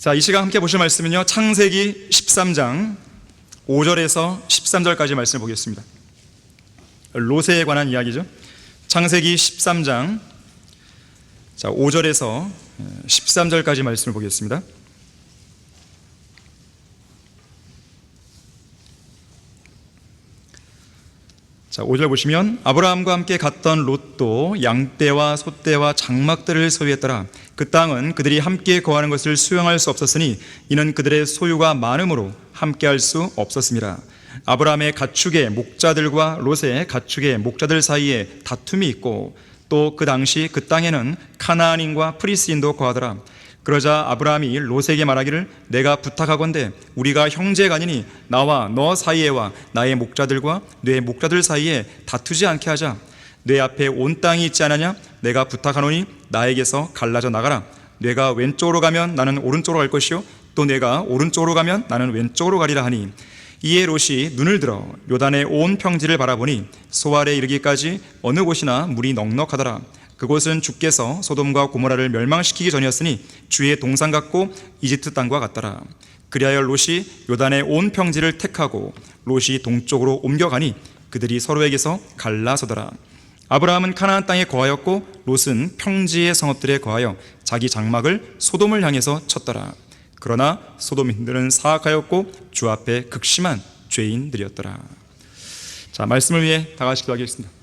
자, 이 시간 함께 보실 말씀은요, 창세기 13장 5절에서 13절까지 말씀을 보겠습니다. 롯에 관한 이야기죠. 창세기 13장 5절에서 13절까지 말씀을 보겠습니다. 자, 5절 보시면 아브라함과 함께 갔던 롯도 양떼와 소떼와 장막들을 소유했더라. 그 땅은 그들이 함께 거하는 것을 수용할 수 없었으니 이는 그들의 소유가 많음으로 함께할 수 없었습니다. 아브라함의 가축의 목자들과 롯의 가축의 목자들 사이에 다툼이 있고 또 그 당시 그 땅에는 카나안인과 프리스인도 거하더라. 그러자 아브라함이 롯에게 말하기를 내가 부탁하건대 우리가 형제가 아니니 나와 너 사이에와 나의 목자들과 네 목자들 사이에 다투지 않게 하자. 네 앞에 온 땅이 있지 않느냐? 내가 부탁하노니 나에게서 갈라져 나가라. 네가 왼쪽으로 가면 나는 오른쪽으로 갈 것이요 또 내가 오른쪽으로 가면 나는 왼쪽으로 가리라 하니 이에 롯이 눈을 들어 요단의 온 평지를 바라보니 소알에 이르기까지 어느 곳이나 물이 넉넉하더라. 그곳은 주께서 소돔과 고모라를 멸망시키기 전이었으니 주의 동산 같고 이집트 땅과 같더라. 그리하여 롯이 요단의 온 평지를 택하고 롯이 동쪽으로 옮겨가니 그들이 서로에게서 갈라서더라. 아브라함은 카나안 땅에 거하였고 롯은 평지의 성읍들에 거하여 자기 장막을 소돔을 향해서 쳤더라. 그러나 소돔인들은 사악하였고 주 앞에 극심한 죄인들이었더라. 자, 말씀을 위해 다 같이 기도하겠습니다.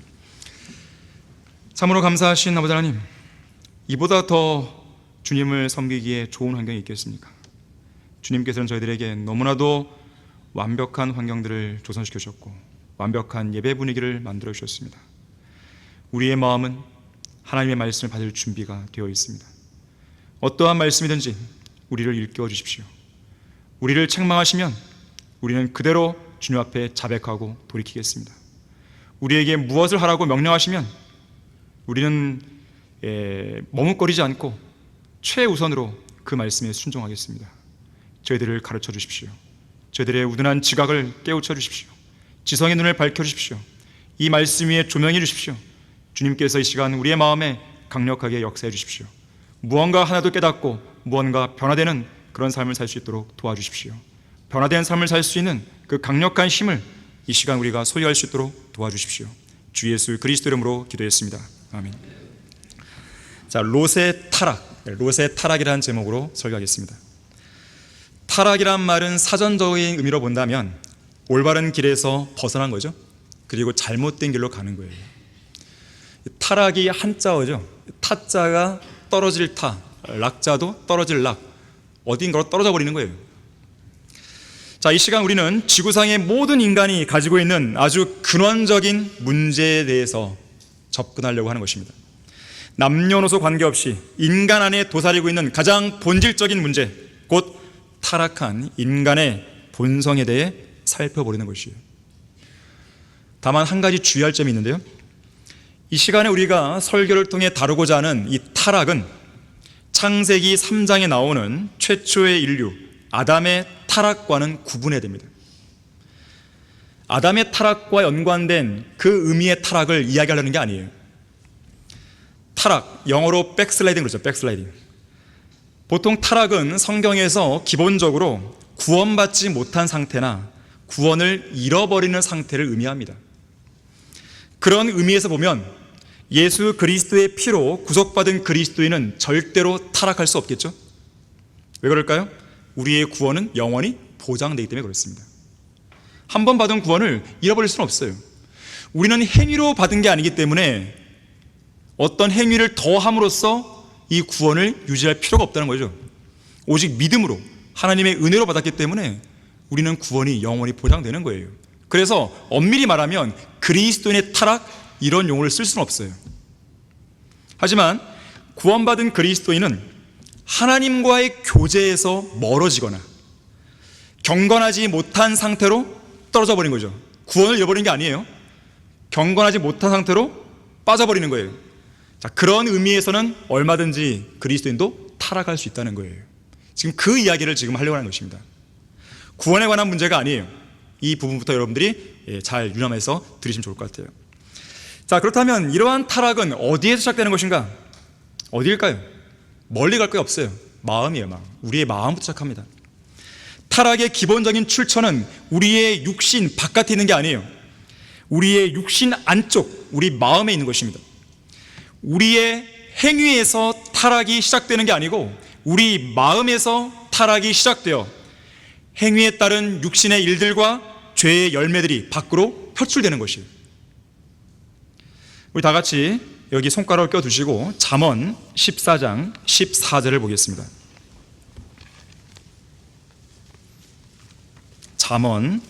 참으로 감사하신 아버지 하나님, 이보다 더 주님을 섬기기에 좋은 환경이 있겠습니까? 주님께서는 저희들에게 너무나도 완벽한 환경들을 조성시켜 주셨고 완벽한 예배 분위기를 만들어 주셨습니다. 우리의 마음은 하나님의 말씀을 받을 준비가 되어 있습니다. 어떠한 말씀이든지 우리를 일깨워 주십시오. 우리를 책망하시면 우리는 그대로 주님 앞에 자백하고 돌이키겠습니다. 우리에게 무엇을 하라고 명령하시면 우리는 머뭇거리지 않고 최우선으로 그 말씀에 순종하겠습니다. 저희들을 가르쳐 주십시오. 저희들의 우둔한 지각을 깨우쳐 주십시오. 지성의 눈을 밝혀 주십시오. 이 말씀 위에 조명해 주십시오. 주님께서 이 시간 우리의 마음에 강력하게 역사해 주십시오. 무언가 하나도 깨닫고 무언가 변화되는 그런 삶을 살 수 있도록 도와주십시오. 변화된 삶을 살 수 있는 그 강력한 힘을 이 시간 우리가 소유할 수 있도록 도와주십시오. 주 예수 그리스도 이름으로 기도했습니다. 아멘. 자, 롯의 타락이라는 제목으로 설교하겠습니다. 타락이란 말은 사전적인 의미로 본다면 올바른 길에서 벗어난 거죠. 그리고 잘못된 길로 가는 거예요. 타락이 한자어죠. 타자가 떨어질 타, 락자도 떨어질 락, 어딘가로 떨어져 버리는 거예요. 자, 이 시간 우리는 지구상의 모든 인간이 가지고 있는 아주 근원적인 문제에 대해서 접근하려고 하는 것입니다. 남녀노소 관계없이 인간 안에 도사리고 있는 가장 본질적인 문제, 곧 타락한 인간의 본성에 대해 살펴보려는 것이에요. 다만 한 가지 주의할 점이 있는데요, 이 시간에 우리가 설교를 통해 다루고자 하는 이 타락은 창세기 3장에 나오는 최초의 인류 아담의 타락과는 구분해야 됩니다. 아담의 타락과 연관된 그 의미의 타락을 이야기하려는 게 아니에요. 타락, 영어로 백슬라이딩 그러죠. 백슬라이딩. 보통 타락은 성경에서 기본적으로 구원받지 못한 상태나 구원을 잃어버리는 상태를 의미합니다. 그런 의미에서 보면 예수 그리스도의 피로 구속받은 그리스도인은 절대로 타락할 수 없겠죠? 왜 그럴까요? 우리의 구원은 영원히 보장되기 때문에 그렇습니다. 한 번 받은 구원을 잃어버릴 수는 없어요. 우리는 행위로 받은 게 아니기 때문에 어떤 행위를 더 함으로써 이 구원을 유지할 필요가 없다는 거죠. 오직 믿음으로 하나님의 은혜로 받았기 때문에 우리는 구원이 영원히 보장되는 거예요. 그래서 엄밀히 말하면 그리스도인의 타락, 이런 용어를 쓸 수는 없어요. 하지만 구원받은 그리스도인은 하나님과의 교제에서 멀어지거나 경건하지 못한 상태로 떨어져 버린 거죠. 구원을 잃어버린 게 아니에요. 경건하지 못한 상태로 빠져버리는 거예요. 자, 그런 의미에서는 얼마든지 그리스도인도 타락할 수 있다는 거예요. 지금 그 이야기를 지금 하려고 하는 것입니다. 구원에 관한 문제가 아니에요. 이 부분부터 여러분들이 잘 유념해서 들으시면 좋을 것 같아요. 자, 그렇다면 이러한 타락은 어디에서 시작되는 것인가? 어디일까요? 멀리 갈 게 없어요. 마음이에요. 마음. 우리의 마음부터 시작합니다. 타락의 기본적인 출처는 우리의 육신 바깥에 있는 게 아니에요. 우리의 육신 안쪽, 우리 마음에 있는 것입니다. 우리의 행위에서 타락이 시작되는 게 아니고 우리 마음에서 타락이 시작되어 행위에 따른 육신의 일들과 죄의 열매들이 밖으로 표출되는 것이에요. 우리 다 같이 여기 손가락을 껴두시고 잠언 14장 14절을 보겠습니다. 잠언,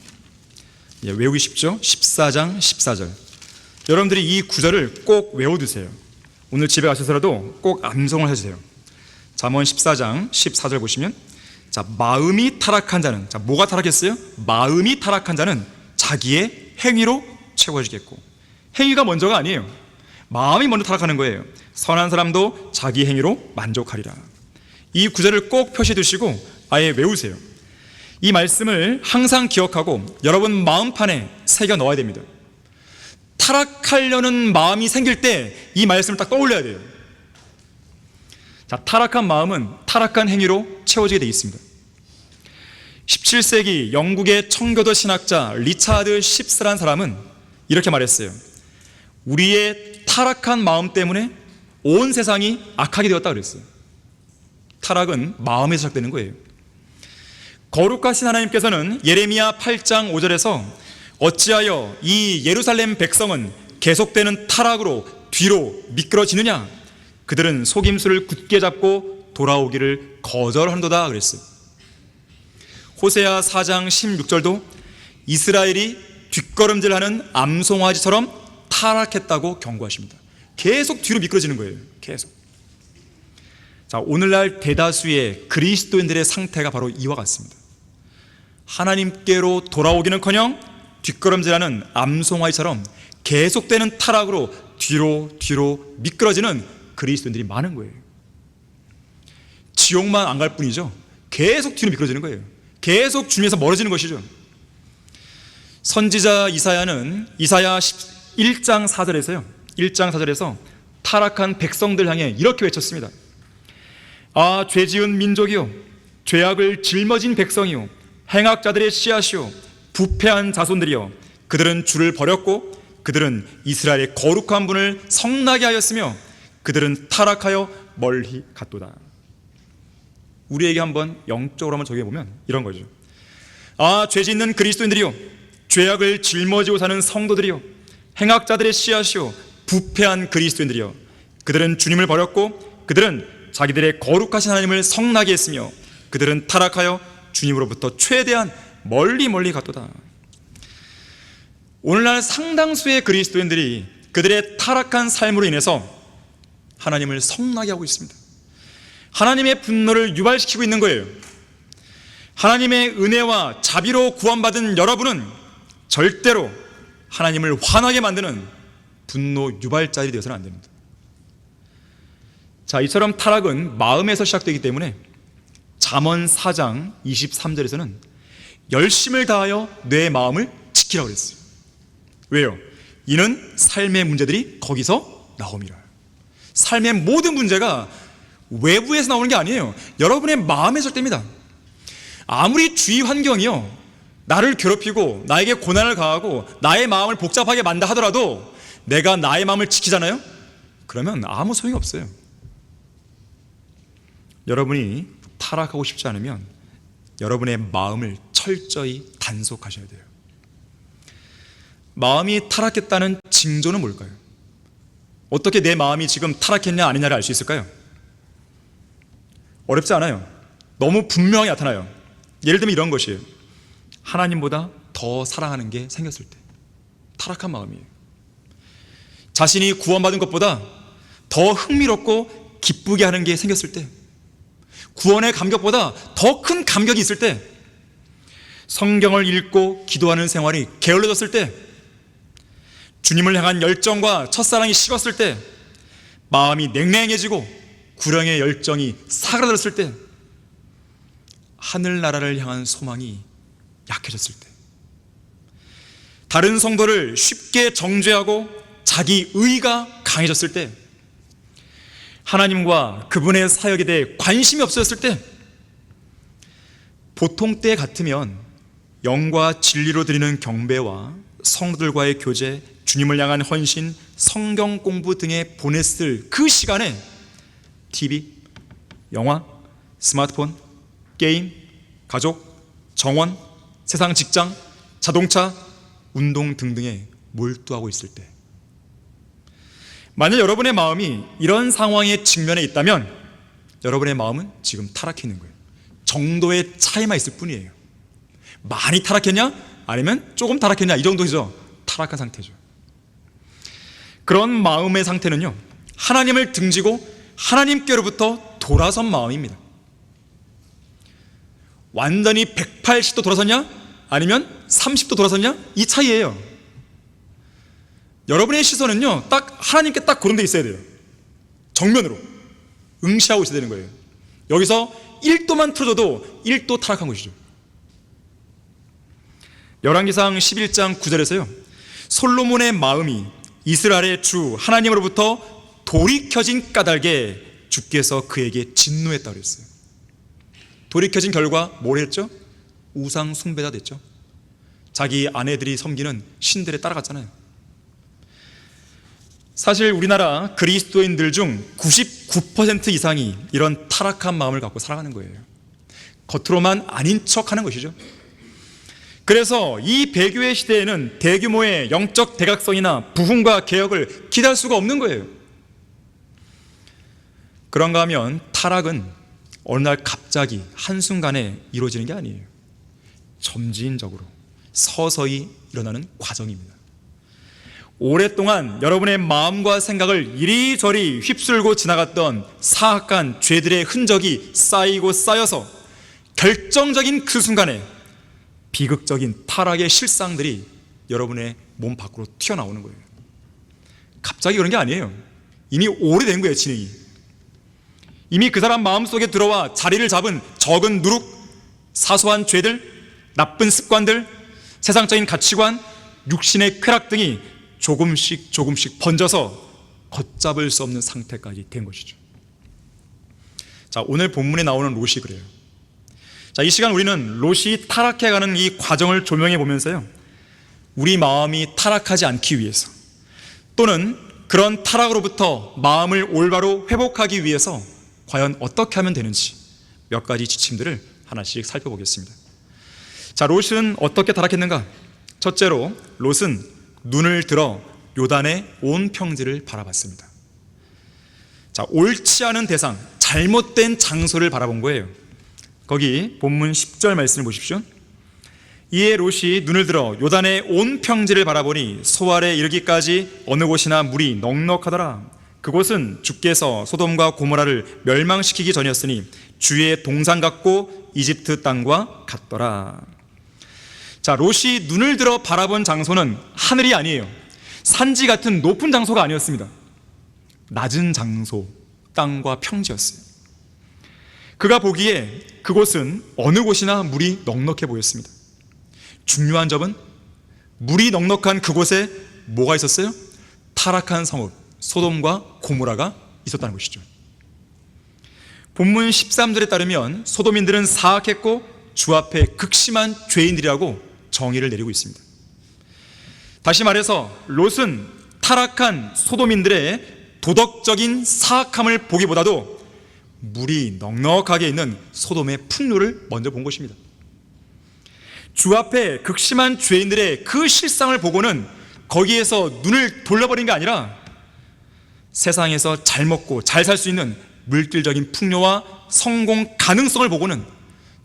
외우기 쉽죠? 14장 14절. 여러분들이 이 구절을 꼭 외워두세요. 오늘 집에 가셔서라도 꼭 암송을 해주세요. 잠언 14장 14절 보시면, 자, 마음이 타락한 자는, 자, 뭐가 타락했어요? 마음이 타락한 자는 자기의 행위로 채워지겠고, 행위가 먼저가 아니에요. 마음이 먼저 타락하는 거예요. 선한 사람도 자기 행위로 만족하리라. 이 구절을 꼭 표시해 두시고 아예 외우세요. 이 말씀을 항상 기억하고 여러분 마음판에 새겨 넣어야 됩니다. 타락하려는 마음이 생길 때 이 말씀을 딱 떠올려야 돼요. 자, 타락한 마음은 타락한 행위로 채워지게 되어 있습니다. 17세기 영국의 청교도 신학자 리차드 십스라는 사람은 이렇게 말했어요. 우리의 타락한 마음 때문에 온 세상이 악하게 되었다 그랬어요. 타락은 마음에서 시작되는 거예요. 거룩하신 하나님께서는 예레미야 8장 5절에서 어찌하여 이 예루살렘 백성은 계속되는 타락으로 뒤로 미끄러지느냐, 그들은 속임수를 굳게 잡고 돌아오기를 거절한도다 그랬어요. 호세아 4장 16절도 이스라엘이 뒷걸음질하는 암송아지처럼 타락했다고 경고하십니다. 계속 뒤로 미끄러지는 거예요. 계속. 자, 오늘날 대다수의 그리스도인들의 상태가 바로 이와 같습니다. 하나님께로 돌아오기는커녕 뒷걸음질하는 암송아지처럼 계속되는 타락으로 뒤로 미끄러지는 그리스도인들이 많은 거예요. 지옥만 안 갈 뿐이죠. 계속 뒤로 미끄러지는 거예요. 계속 주님에서 멀어지는 것이죠. 선지자 이사야는 이사야 1장 4절에서요. 1장 4절에서 타락한 백성들 향해 이렇게 외쳤습니다. 아, 죄지은 민족이요, 죄악을 짊어진 백성이요, 행악자들의 씨앗이요, 부패한 자손들이요, 그들은 주를 버렸고 그들은 이스라엘의 거룩한 분을 성나게 하였으며 그들은 타락하여 멀리 갔도다. 우리에게 한번 영적으로 한번 적용해보면 이런 거죠. 아, 죄짓는 그리스도인들이요, 죄악을 짊어지고 사는 성도들이요, 행악자들의 씨앗이요, 부패한 그리스도인들이요, 그들은 주님을 버렸고 그들은 자기들의 거룩하신 하나님을 성나게 했으며 그들은 타락하여 주님으로부터 최대한 멀리 갔도다. 오늘날 상당수의 그리스도인들이 그들의 타락한 삶으로 인해서 하나님을 성나게 하고 있습니다. 하나님의 분노를 유발시키고 있는 거예요. 하나님의 은혜와 자비로 구원받은 여러분은 절대로 하나님을 화나게 만드는 분노 유발자들이 되어서는 안 됩니다. 자, 이처럼 타락은 마음에서 시작되기 때문에 잠언 4장 23절에서는 열심을 다하여 내 마음을 지키라고 그랬어요. 왜요? 이는 삶의 문제들이 거기서 나옵니다. 삶의 모든 문제가 외부에서 나오는 게 아니에요. 여러분의 마음에서 시작됩니다. 아무리 주위 환경이요, 나를 괴롭히고 나에게 고난을 가하고 나의 마음을 복잡하게 만다 하더라도 내가 나의 마음을 지키잖아요? 그러면 아무 소용이 없어요. 여러분이 타락하고 싶지 않으면 여러분의 마음을 철저히 단속하셔야 돼요. 마음이 타락했다는 징조는 뭘까요? 어떻게 내 마음이 지금 타락했냐 아니냐를 알 수 있을까요? 어렵지 않아요. 너무 분명히 나타나요. 예를 들면 이런 것이에요. 하나님보다 더 사랑하는 게 생겼을 때, 타락한 마음이에요. 자신이 구원받은 것보다 더 흥미롭고 기쁘게 하는 게 생겼을 때, 구원의 감격보다 더 큰 감격이 있을 때, 성경을 읽고 기도하는 생활이 게을러졌을 때, 주님을 향한 열정과 첫사랑이 식었을 때, 마음이 냉랭해지고 구령의 열정이 사그라들었을 때, 하늘나라를 향한 소망이 약해졌을 때, 다른 성도를 쉽게 정죄하고 자기 의가 강해졌을 때, 하나님과 그분의 사역에 대해 관심이 없어졌을 때, 보통 때 같으면 영과 진리로 드리는 경배와 성도들과의 교제, 주님을 향한 헌신, 성경 공부 등에 보냈을 그 시간에 TV, 영화, 스마트폰, 게임, 가족, 정원, 세상 직장, 자동차, 운동 등등에 몰두하고 있을 때, 만약 여러분의 마음이 이런 상황에 직면해 있다면 여러분의 마음은 지금 타락해 있는 거예요. 정도의 차이만 있을 뿐이에요. 많이 타락했냐? 아니면 조금 타락했냐? 이 정도죠. 타락한 상태죠. 그런 마음의 상태는요, 하나님을 등지고 하나님께로부터 돌아선 마음입니다. 완전히 180도 돌아섰냐? 아니면 30도 돌아섰냐? 이 차이예요. 여러분의 시선은요, 딱 하나님께 딱 고른데 있어야 돼요. 정면으로 응시하고 있어야 되는 거예요. 여기서 1도만 틀어져도 1도 타락한 것이죠. 열왕기상 11장 9절에서요, 솔로몬의 마음이 이스라엘의 주 하나님으로부터 돌이켜진 까닭에 주께서 그에게 진노했다고 그랬어요. 돌이켜진 결과 뭘 했죠? 우상 숭배자 됐죠. 자기 아내들이 섬기는 신들에 따라갔잖아요. 사실 우리나라 그리스도인들 중 99% 이상이 이런 타락한 마음을 갖고 살아가는 거예요. 겉으로만 아닌 척하는 것이죠. 그래서 이 배교의 시대에는 대규모의 영적 대각성이나 부흥과 개혁을 기대할 수가 없는 거예요. 그런가 하면 타락은 어느 날 갑자기 한순간에 이루어지는 게 아니에요. 점진적으로 서서히 일어나는 과정입니다. 오랫동안 여러분의 마음과 생각을 이리저리 휩쓸고 지나갔던 사악한 죄들의 흔적이 쌓이고 쌓여서 결정적인 그 순간에 비극적인 타락의 실상들이 여러분의 몸 밖으로 튀어나오는 거예요. 갑자기 그런 게 아니에요. 이미 오래된 거예요, 진행이. 이미 그 사람 마음속에 들어와 자리를 잡은 적은 누룩, 사소한 죄들, 나쁜 습관들, 세상적인 가치관, 육신의 쾌락 등이 조금씩 번져서 걷잡을 수 없는 상태까지 된 것이죠. 자, 오늘 본문에 나오는 롯이 그래요. 자, 이 시간 우리는 롯이 타락해가는 이 과정을 조명해 보면서요, 우리 마음이 타락하지 않기 위해서, 또는 그런 타락으로부터 마음을 올바로 회복하기 위해서 과연 어떻게 하면 되는지 몇 가지 지침들을 하나씩 살펴보겠습니다. 자, 롯은 어떻게 타락했는가? 첫째로 롯은 눈을 들어 요단의 온 평지를 바라봤습니다. 자, 옳지 않은 대상, 잘못된 장소를 바라본 거예요. 거기 본문 10절 말씀을 보십시오. 이에 롯이 눈을 들어 요단의 온 평지를 바라보니 소알에 이르기까지 어느 곳이나 물이 넉넉하더라. 그곳은 주께서 소돔과 고모라를 멸망시키기 전이었으니 주의 동산 같고 이집트 땅과 같더라. 자, 롯이 눈을 들어 바라본 장소는 하늘이 아니에요. 산지 같은 높은 장소가 아니었습니다. 낮은 장소, 땅과 평지였어요. 그가 보기에 그곳은 어느 곳이나 물이 넉넉해 보였습니다. 중요한 점은 물이 넉넉한 그곳에 뭐가 있었어요? 타락한 성읍 소돔과 고모라가 있었다는 것이죠. 본문 13절에 따르면 소돔인들은 사악했고 주 앞에 극심한 죄인들이라고 정의를 내리고 있습니다. 다시 말해서 롯은 타락한 소돔인들의 도덕적인 사악함을 보기보다도 물이 넉넉하게 있는 소돔의 풍요를 먼저 본 것입니다. 주 앞에 극심한 죄인들의 그 실상을 보고는 거기에서 눈을 돌려버린 게 아니라 세상에서 잘 먹고 잘 살 수 있는 물질적인 풍요와 성공 가능성을 보고는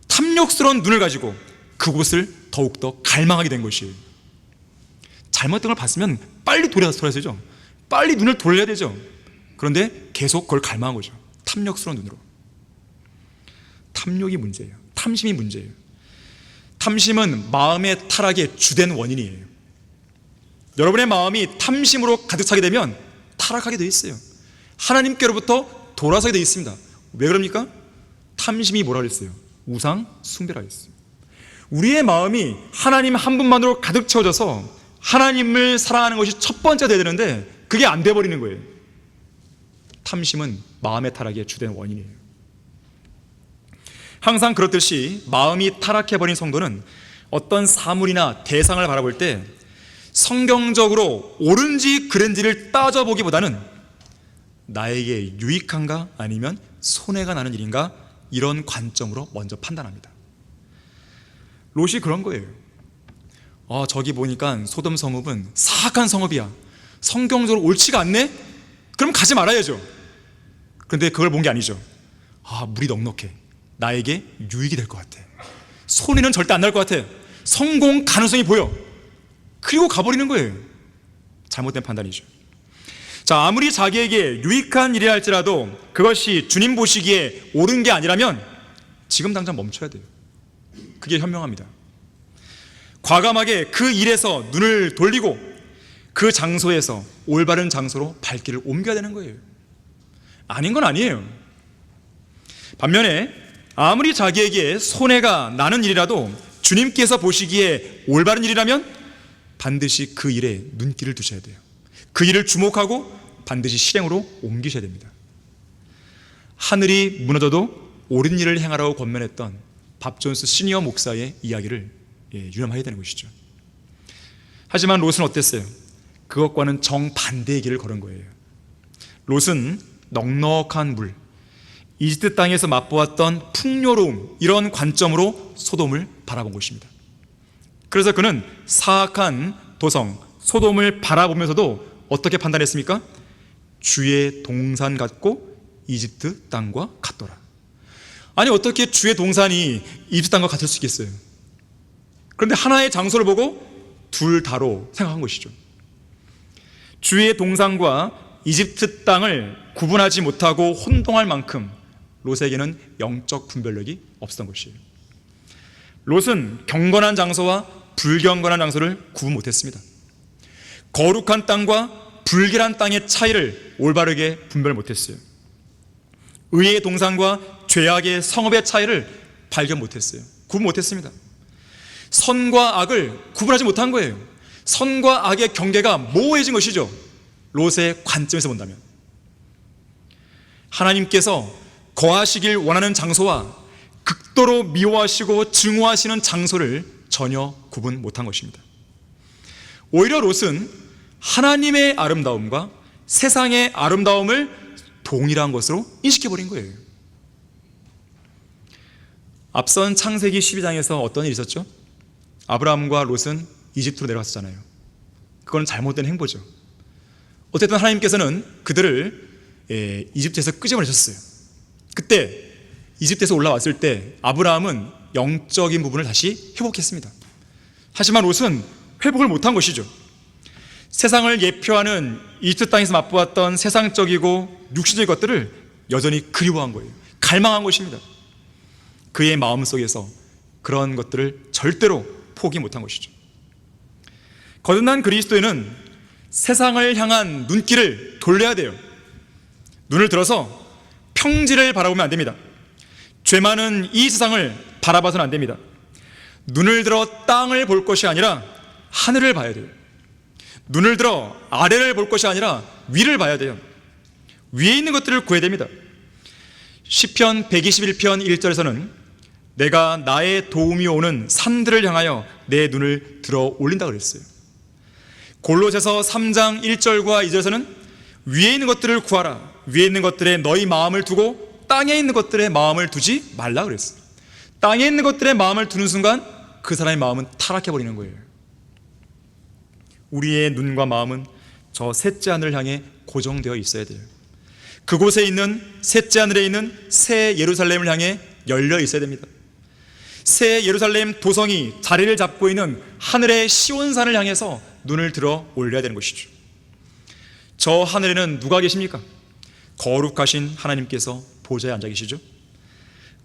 탐욕스러운 눈을 가지고 그곳을 더욱더 갈망하게 된 것이에요. 잘못된 걸 봤으면 빨리 돌아서야죠. 빨리 눈을 돌려야 되죠. 그런데 계속 그걸 갈망한 거죠. 탐욕스러운 눈으로. 탐욕이 문제예요. 탐심이 문제예요. 탐심은 마음의 타락의 주된 원인이에요. 여러분의 마음이 탐심으로 가득 차게 되면 타락하게 되어 있어요. 하나님께로부터 돌아서게 되어 있습니다. 왜 그럽니까? 탐심이 뭐라 그랬어요? 우상 숭배라 그랬어요. 우리의 마음이 하나님 한 분만으로 가득 채워져서 하나님을 사랑하는 것이 첫 번째가 되어야 되는데 그게 안 돼버리는 거예요. 탐심은 마음의 타락의 주된 원인이에요. 항상 그렇듯이 마음이 타락해버린 성도는 어떤 사물이나 대상을 바라볼 때 성경적으로 옳은지 그른지를 따져보기보다는 나에게 유익한가 아니면 손해가 나는 일인가, 이런 관점으로 먼저 판단합니다. 롯이 그런 거예요. 저기 보니까 소돔 성읍은 사악한 성읍이야, 성경적으로 옳지가 않네? 그럼 가지 말아야죠. 그런데 그걸 본 게 아니죠. 물이 넉넉해, 나에게 유익이 될 것 같아, 손해는 절대 안 날 것 같아, 성공 가능성이 보여, 그리고 가버리는 거예요. 잘못된 판단이죠. 자, 아무리 자기에게 유익한 일이라 할지라도 그것이 주님 보시기에 옳은 게 아니라면 지금 당장 멈춰야 돼요. 그게 현명합니다. 과감하게 그 일에서 눈을 돌리고 그 장소에서 올바른 장소로 발길을 옮겨야 되는 거예요. 아닌 건 아니에요. 반면에 아무리 자기에게 손해가 나는 일이라도 주님께서 보시기에 올바른 일이라면 반드시 그 일에 눈길을 두셔야 돼요. 그 일을 주목하고 반드시 실행으로 옮기셔야 됩니다. 하늘이 무너져도 옳은 일을 행하라고 권면했던 밥 존스 시니어 목사의 이야기를 유념해야 되는 것이죠. 하지만 롯은 어땠어요? 그것과는 정반대의 길을 걸은 거예요. 롯은 넉넉한 물, 이집트 땅에서 맛보았던 풍요로움, 이런 관점으로 소돔을 바라본 것입니다. 그래서 그는 사악한 도성 소돔을 바라보면서도 어떻게 판단했습니까? 주의 동산 같고 이집트 땅과 같더라. 아니, 어떻게 주의 동산이 이집트 땅과 같을 수 있겠어요? 그런데 하나의 장소를 보고 둘 다로 생각한 것이죠. 주의 동산과 이집트 땅을 구분하지 못하고 혼동할 만큼 롯에게는 영적 분별력이 없었던 것이에요. 롯은 경건한 장소와 불경건한 장소를 구분 못했습니다. 거룩한 땅과 불길한 땅의 차이를 올바르게 분별 못했어요. 의의 동산과 죄악의 성읍의 차이를 발견 못했어요. 구분 못했습니다. 선과 악을 구분하지 못한 거예요. 선과 악의 경계가 모호해진 것이죠. 롯의 관점에서 본다면 하나님께서 거하시길 원하는 장소와 극도로 미워하시고 증오하시는 장소를 전혀 구분 못한 것입니다. 오히려 롯은 하나님의 아름다움과 세상의 아름다움을 동일한 것으로 인식해버린 거예요. 앞선 창세기 12장에서 어떤 일이 있었죠? 아브라함과 롯은 이집트로 내려갔었잖아요. 그건 잘못된 행보죠. 어쨌든 하나님께서는 그들을 이집트에서 끄집어내셨어요. 그때 이집트에서 올라왔을 때 아브라함은 영적인 부분을 다시 회복했습니다. 하지만 롯은 회복을 못한 것이죠. 세상을 예표하는 이집트 땅에서 맛보았던 세상적이고 육신적인 것들을 여전히 그리워한 거예요. 갈망한 것입니다. 그의 마음속에서 그런 것들을 절대로 포기 못한 것이죠. 거듭난 그리스도인은 세상을 향한 눈길을 돌려야 돼요. 눈을 들어서 평지를 바라보면 안 됩니다. 죄 많은 이 세상을 바라봐서는 안 됩니다. 눈을 들어 땅을 볼 것이 아니라 하늘을 봐야 돼요. 눈을 들어 아래를 볼 것이 아니라 위를 봐야 돼요. 위에 있는 것들을 구해야 됩니다. 시편 121편 1절에서는 내가 나의 도움이 오는 산들을 향하여 내 눈을 들어 올린다고 그랬어요. 골로새서 3장 1절과 2절에서는 위에 있는 것들을 구하라. 위에 있는 것들에 너희 마음을 두고 땅에 있는 것들에 마음을 두지 말라 그랬어요. 땅에 있는 것들에 마음을 두는 순간 그 사람의 마음은 타락해버리는 거예요. 우리의 눈과 마음은 저 셋째 하늘을 향해 고정되어 있어야 돼요. 그곳에 있는 셋째 하늘에 있는 새 예루살렘을 향해 열려 있어야 됩니다. 새 예루살렘 도성이 자리를 잡고 있는 하늘의 시온산을 향해서 눈을 들어 올려야 되는 것이죠. 저 하늘에는 누가 계십니까? 거룩하신 하나님께서 보좌에 앉아 계시죠.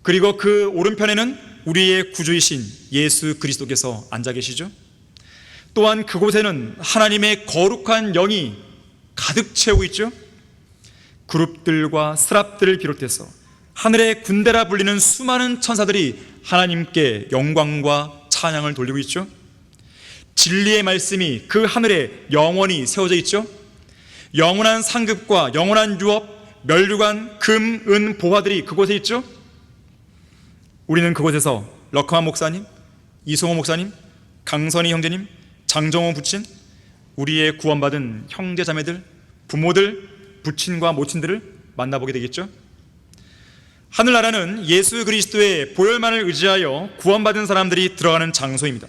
그리고 그 오른편에는 우리의 구주이신 예수 그리스도께서 앉아 계시죠. 또한 그곳에는 하나님의 거룩한 영이 가득 채우고 있죠. 그룹들과 스랍들을 비롯해서 하늘의 군대라 불리는 수많은 천사들이 하나님께 영광과 찬양을 돌리고 있죠. 진리의 말씀이 그 하늘에 영원히 세워져 있죠. 영원한 상급과 영원한 유업, 멸류관, 금, 은, 보화들이 그곳에 있죠. 우리는 그곳에서 러커만 목사님, 이송호 목사님, 강선희 형제님, 장정호 부친, 우리의 구원받은 형제 자매들, 부모들, 부친과 모친들을 만나보게 되겠죠. 하늘나라는 예수 그리스도의 보혈만을 의지하여 구원받은 사람들이 들어가는 장소입니다.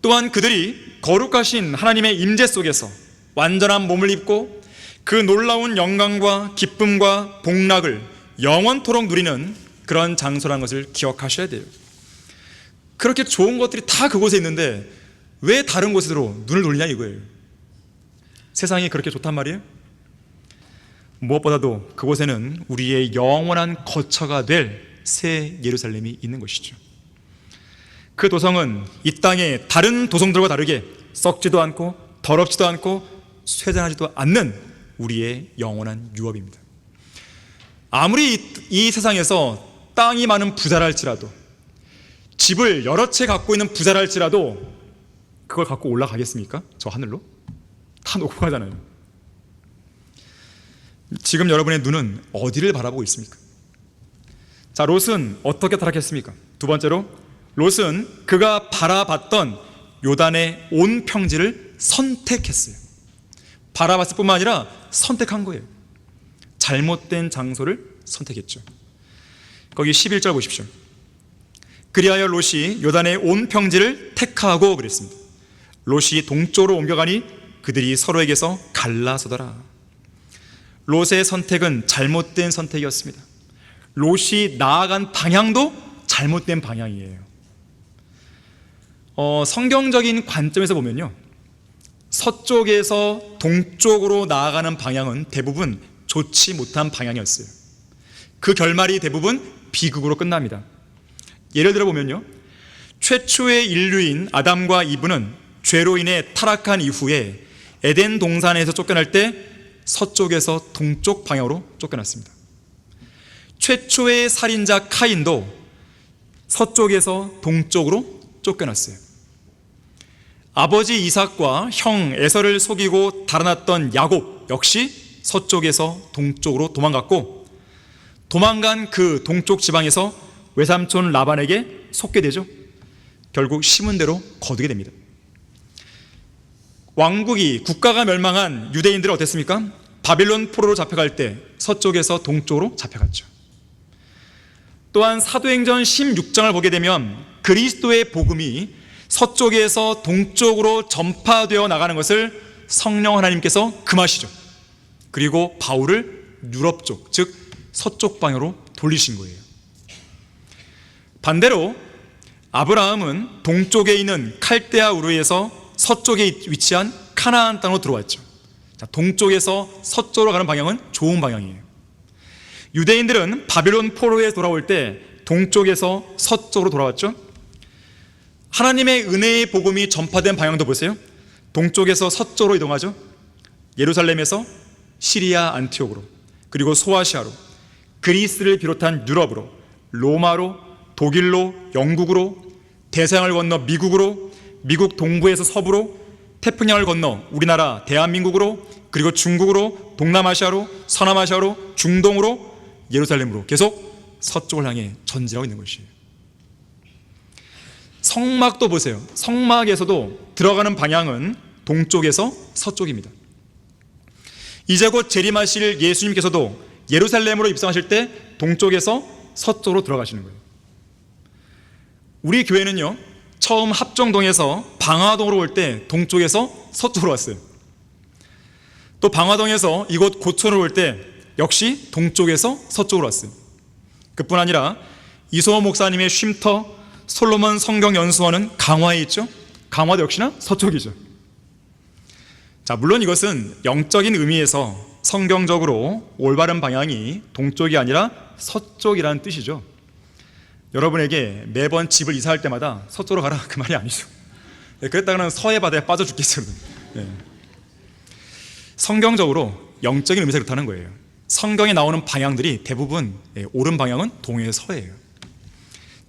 또한 그들이 거룩하신 하나님의 임재 속에서 완전한 몸을 입고 그 놀라운 영광과 기쁨과 복락을 영원토록 누리는 그런 장소라는 것을 기억하셔야 돼요. 그렇게 좋은 것들이 다 그곳에 있는데 왜 다른 곳으로 눈을 돌리냐 이거예요. 세상이 그렇게 좋단 말이에요. 무엇보다도 그곳에는 우리의 영원한 거처가 될 새 예루살렘이 있는 것이죠. 그 도성은 이 땅의 다른 도성들과 다르게 썩지도 않고 더럽지도 않고 쇠잔하지도 않는 우리의 영원한 유업입니다. 아무리 이 세상에서 땅이 많은 부자랄지라도, 집을 여러 채 갖고 있는 부자랄지라도 그걸 갖고 올라가겠습니까? 저 하늘로? 다 놓고 가잖아요. 지금 여러분의 눈은 어디를 바라보고 있습니까? 자, 롯은 어떻게 타락했습니까? 두 번째로, 롯은 그가 바라봤던 요단의 온 평지를 선택했어요. 바라봤을 뿐만 아니라 선택한 거예요. 잘못된 장소를 선택했죠. 거기 11절 보십시오. 그리하여 롯이 요단의 온 평지를 택하고 그랬습니다. 롯이 동쪽으로 옮겨가니 그들이 서로에게서 갈라서더라. 롯의 선택은 잘못된 선택이었습니다. 롯이 나아간 방향도 잘못된 방향이에요. 성경적인 관점에서 보면요, 서쪽에서 동쪽으로 나아가는 방향은 대부분 좋지 못한 방향이었어요. 그 결말이 대부분 비극으로 끝납니다. 예를 들어 보면요, 최초의 인류인 아담과 이브는 죄로 인해 타락한 이후에 에덴 동산에서 쫓겨날 때 서쪽에서 동쪽 방향으로 쫓겨났습니다. 최초의 살인자 카인도 서쪽에서 동쪽으로 쫓겨났어요. 아버지 이삭과 형 에서를 속이고 달아났던 야곱 역시 서쪽에서 동쪽으로 도망갔고, 도망간 그 동쪽 지방에서 외삼촌 라반에게 속게 되죠. 결국 심은 대로 거두게 됩니다. 국가가 멸망한 유대인들은 어땠습니까? 바빌론 포로로 잡혀갈 때 서쪽에서 동쪽으로 잡혀갔죠. 또한 사도행전 16장을 보게 되면 그리스도의 복음이 서쪽에서 동쪽으로 전파되어 나가는 것을 성령 하나님께서 금하시죠. 그리고 바울을 유럽 쪽, 즉 서쪽 방향으로 돌리신 거예요. 반대로 아브라함은 동쪽에 있는 칼데아 우르에서 서쪽에 위치한 카나안 땅으로 들어왔죠. 자, 동쪽에서 서쪽으로 가는 방향은 좋은 방향이에요. 유대인들은 바빌론 포로에 돌아올 때 동쪽에서 서쪽으로 돌아왔죠. 하나님의 은혜의 복음이 전파된 방향도 보세요. 동쪽에서 서쪽으로 이동하죠. 예루살렘에서 시리아 안티옥으로, 그리고 소아시아로, 그리스를 비롯한 유럽으로, 로마로, 독일로, 영국으로, 대서양을 건너 미국으로, 미국 동부에서 서부로, 태평양을 건너 우리나라 대한민국으로, 그리고 중국으로, 동남아시아로, 서남아시아로, 중동으로, 예루살렘으로 계속 서쪽을 향해 전진하고 있는 것이에요. 성막도 보세요. 성막에서도 들어가는 방향은 동쪽에서 서쪽입니다. 이제 곧 재림하실 예수님께서도 예루살렘으로 입성하실 때 동쪽에서 서쪽으로 들어가시는 거예요. 우리 교회는요, 처음 합정동에서 방화동으로 올 때 동쪽에서 서쪽으로 왔어요. 또 방화동에서 이곳 고촌으로 올 때 역시 동쪽에서 서쪽으로 왔어요. 그뿐 아니라 이소호 목사님의 쉼터 솔로몬 성경연수원은 강화에 있죠. 강화도 역시나 서쪽이죠. 자, 물론 이것은 영적인 의미에서 성경적으로 올바른 방향이 동쪽이 아니라 서쪽이라는 뜻이죠. 여러분에게 매번 집을 이사할 때마다 서쪽으로 가라 그 말이 아니죠. 그랬다가는 서해 바다에 빠져 죽겠어요. 성경적으로 영적인 의미에서 그렇다는 거예요. 성경에 나오는 방향들이 대부분 옳은 방향은 동해에서 서해예요.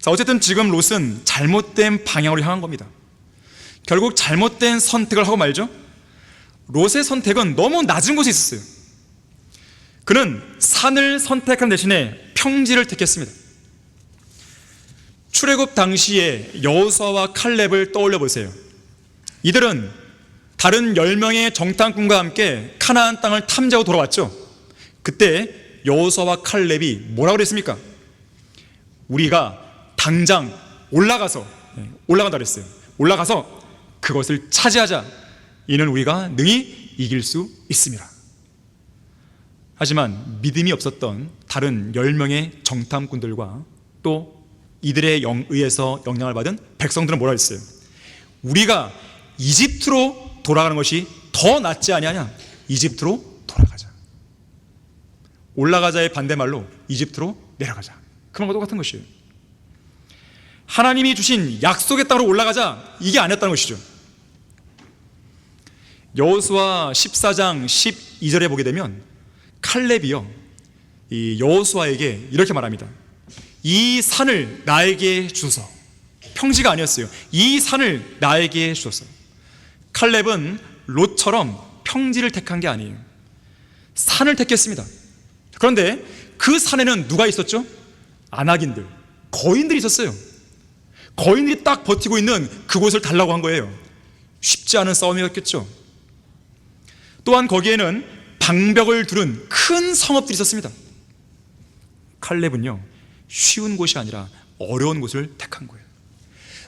자, 어쨌든 지금 롯은 잘못된 방향으로 향한 겁니다. 결국 잘못된 선택을 하고 말죠. 롯의 선택은 너무 낮은 곳에 있었어요. 그는 산을 선택한 대신에 평지를 택했습니다. 출애굽 당시에 여호수아와 칼렙을 떠올려 보세요. 이들은 다른 10명의 정탐꾼과 함께 가나안 땅을 탐지하고 돌아왔죠. 그때 여호수아와 칼렙이 뭐라고 그랬습니까? 우리가 당장 올라간다 그랬어요. 올라가서 그것을 차지하자. 이는 우리가 능히 이길 수 있습니다. 하지만 믿음이 없었던 다른 10명의 정탐꾼들과 또 이들의 의해서 영향을 받은 백성들은 뭐라 했어요? 우리가 이집트로 돌아가는 것이 더 낫지 아니하냐? 이집트로 돌아가자. 올라가자의 반대말로 이집트로 내려가자. 그 말과 똑같은 것이에요. 하나님이 주신 약속의 땅으로 올라가자. 이게 아니었다는 것이죠. 여호수아 14장 12절에 보게 되면 칼렙이요, 이 여호수아에게 이렇게 말합니다. 이 산을 나에게 주소서. 평지가 아니었어요. 이 산을 나에게 주소서. 칼렙은 롯처럼 평지를 택한 게 아니에요. 산을 택했습니다. 그런데 그 산에는 누가 있었죠? 아낙인들, 거인들이 있었어요. 거인들이 딱 버티고 있는 그곳을 달라고 한 거예요. 쉽지 않은 싸움이었겠죠. 또한 거기에는 방벽을 두른 큰 성읍들이 있었습니다. 칼렙은요, 쉬운 곳이 아니라 어려운 곳을 택한 거예요.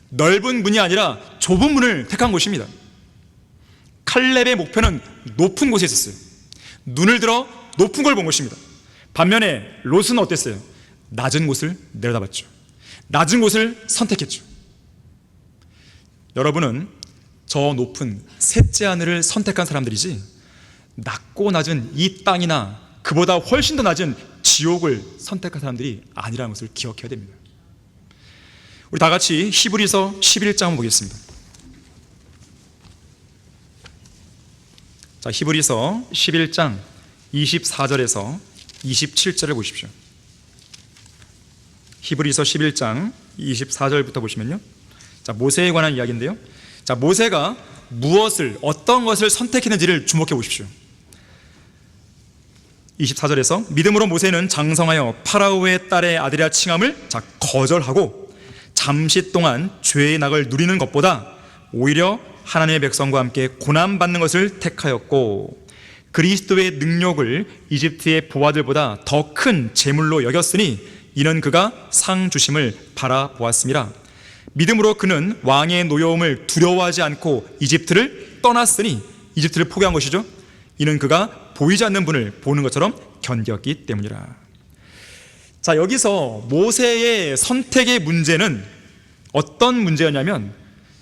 넓은 문이 아니라 좁은 문을 택한 곳입니다. 칼렙의 목표는 높은 곳에 있었어요. 눈을 들어 높은 걸 본 것입니다. 반면에 롯은 어땠어요? 낮은 곳을 내려다봤죠. 낮은 곳을 선택했죠. 여러분은 저 높은 셋째 하늘을 선택한 사람들이지, 낮고 낮은 이 땅이나 그보다 훨씬 더 낮은 지옥을 선택한 사람들이 아니라는 것을 기억해야 됩니다. 우리 다 같이 히브리서 11장 한번 보겠습니다. 자, 히브리서 11장 24절에서 27절을 보십시오. 히브리서 11장 24절부터 보시면요, 자, 모세에 관한 이야기인데요. 자, 모세가 어떤 것을 선택했는지를 주목해 보십시오. 24절에서 믿음으로 모세는 장성하여 파라오의 딸의 아들이라 칭함을 거절하고 잠시 동안 죄의 낙을 누리는 것보다 오히려 하나님의 백성과 함께 고난받는 것을 택하였고, 그리스도의 능력을 이집트의 보화들보다 더 큰 재물로 여겼으니 이는 그가 상 주심을 바라보았습니다. 믿음으로 그는 왕의 노여움을 두려워하지 않고 이집트를 떠났으니, 이집트를 포기한 것이죠. 이는 그가 보이지 않는 분을 보는 것처럼 견뎠기 때문이라. 자, 여기서 모세의 선택의 문제는 어떤 문제였냐면,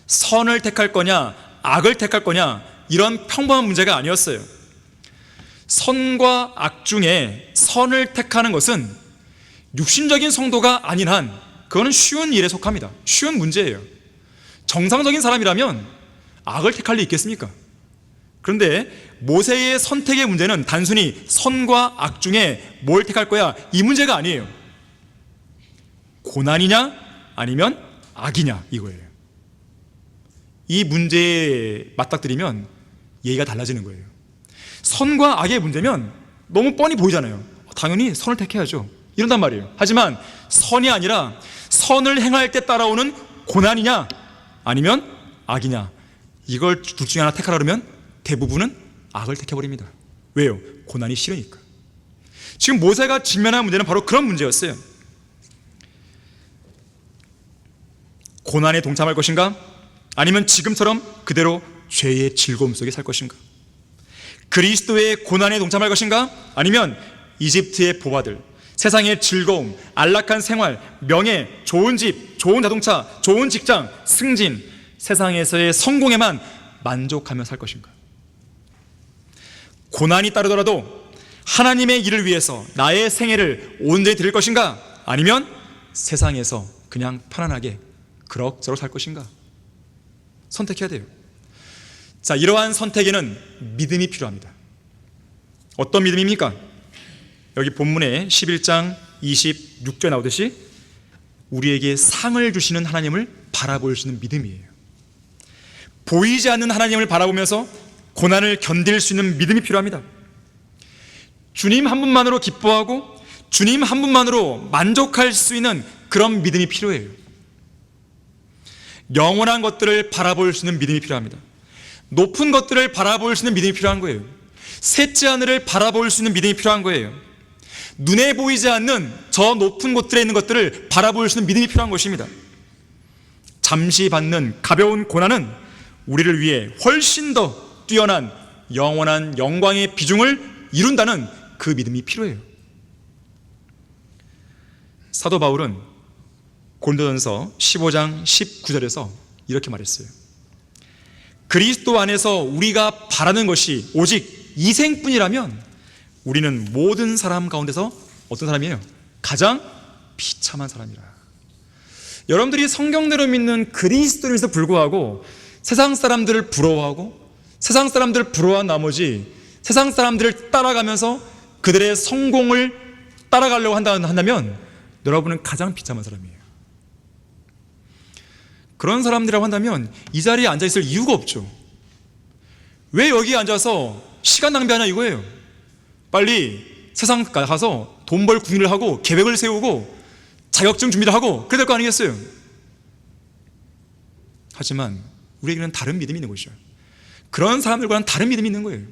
선을 택할 거냐 악을 택할 거냐, 이런 평범한 문제가 아니었어요. 선과 악 중에 선을 택하는 것은 육신적인 성도가 아닌 한 그거는 쉬운 일에 속합니다. 쉬운 문제예요. 정상적인 사람이라면 악을 택할 리 있겠습니까? 그런데 모세의 선택의 문제는 단순히 선과 악 중에 뭘 택할 거야, 이 문제가 아니에요. 고난이냐 아니면 악이냐, 이거예요. 이 문제에 맞닥뜨리면 얘기가 달라지는 거예요. 선과 악의 문제면 너무 뻔히 보이잖아요. 당연히 선을 택해야죠, 이런단 말이에요. 하지만 선이 아니라 선을 행할 때 따라오는 고난이냐 아니면 악이냐, 이걸 둘 중에 하나 택하라 그러면 대부분은 악을 택해버립니다. 왜요? 고난이 싫으니까. 지금 모세가 직면한 문제는 바로 그런 문제였어요. 고난에 동참할 것인가? 아니면 지금처럼 그대로 죄의 즐거움 속에 살 것인가? 그리스도의 고난에 동참할 것인가? 아니면 이집트의 보화들, 세상의 즐거움, 안락한 생활, 명예, 좋은 집, 좋은 자동차, 좋은 직장, 승진, 세상에서의 성공에만 만족하며 살 것인가? 고난이 따르더라도 하나님의 일을 위해서 나의 생애를 온전히 드릴 것인가? 아니면 세상에서 그냥 편안하게 그럭저럭 살 것인가? 선택해야 돼요. 자, 이러한 선택에는 믿음이 필요합니다. 어떤 믿음입니까? 여기 본문에 11장 26절에 나오듯이 우리에게 상을 주시는 하나님을 바라볼 수 있는 믿음이에요. 보이지 않는 하나님을 바라보면서 고난을 견딜 수 있는 믿음이 필요합니다. 주님 한 분만으로 기뻐하고 주님 한 분만으로 만족할 수 있는 그런 믿음이 필요해요. 영원한 것들을 바라볼 수 있는 믿음이 필요합니다. 높은 것들을 바라볼 수 있는 믿음이 필요한 거예요. 셋째 하늘을 바라볼 수 있는 믿음이 필요한 거예요. 눈에 보이지 않는 저 높은 곳들에 있는 것들을 바라볼 수 있는 믿음이 필요한 것입니다. 잠시 받는 가벼운 고난은 우리를 위해 훨씬 더 뛰어난 영원한 영광의 비중을 이룬다는 그 믿음이 필요해요. 사도 바울은 고린도전서 15장 19절에서 이렇게 말했어요. 그리스도 안에서 우리가 바라는 것이 오직 이생뿐이라면 우리는 모든 사람 가운데서 어떤 사람이에요? 가장 비참한 사람이라. 여러분들이 성경대로 믿는 그리스도인에서 불구하고 세상 사람들을 부러워하고 세상 사람들을 부러워한 나머지 세상 사람들을 따라가면서 그들의 성공을 따라가려고 한다면 여러분은 가장 비참한 사람이에요. 그런 사람들이라고 한다면 이 자리에 앉아있을 이유가 없죠. 왜 여기에 앉아서 시간 낭비하냐 이거예요. 빨리 세상 가서 돈 벌 궁리를 하고 계획을 세우고 자격증 준비를 하고 그래야 될 거 아니겠어요? 하지만 우리에게는 다른 믿음이 있는 것이죠. 그런 사람들과는 다른 믿음이 있는 거예요.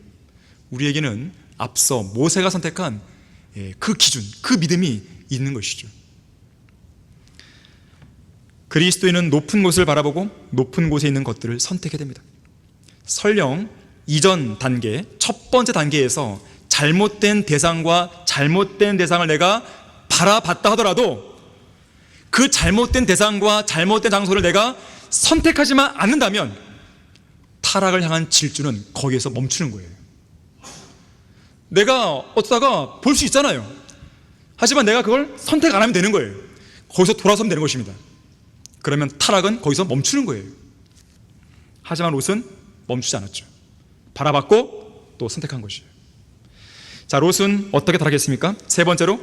우리에게는 앞서 모세가 선택한 그 기준, 그 믿음이 있는 것이죠. 그리스도인은 높은 곳을 바라보고 높은 곳에 있는 것들을 선택해야 됩니다. 설령 이전 단계, 첫 번째 단계에서 잘못된 대상과 잘못된 대상을 내가 바라봤다 하더라도 그 잘못된 대상과 잘못된 장소를 내가 선택하지만 않는다면 타락을 향한 질주는 거기에서 멈추는 거예요. 내가 어쩌다가 볼 수 있잖아요. 하지만 내가 그걸 선택 안 하면 되는 거예요. 거기서 돌아서면 되는 것입니다. 그러면 타락은 거기서 멈추는 거예요. 하지만 롯은 멈추지 않았죠. 바라봤고 또 선택한 것이에요. 자, 롯은 어떻게 타락했습니까? 세 번째로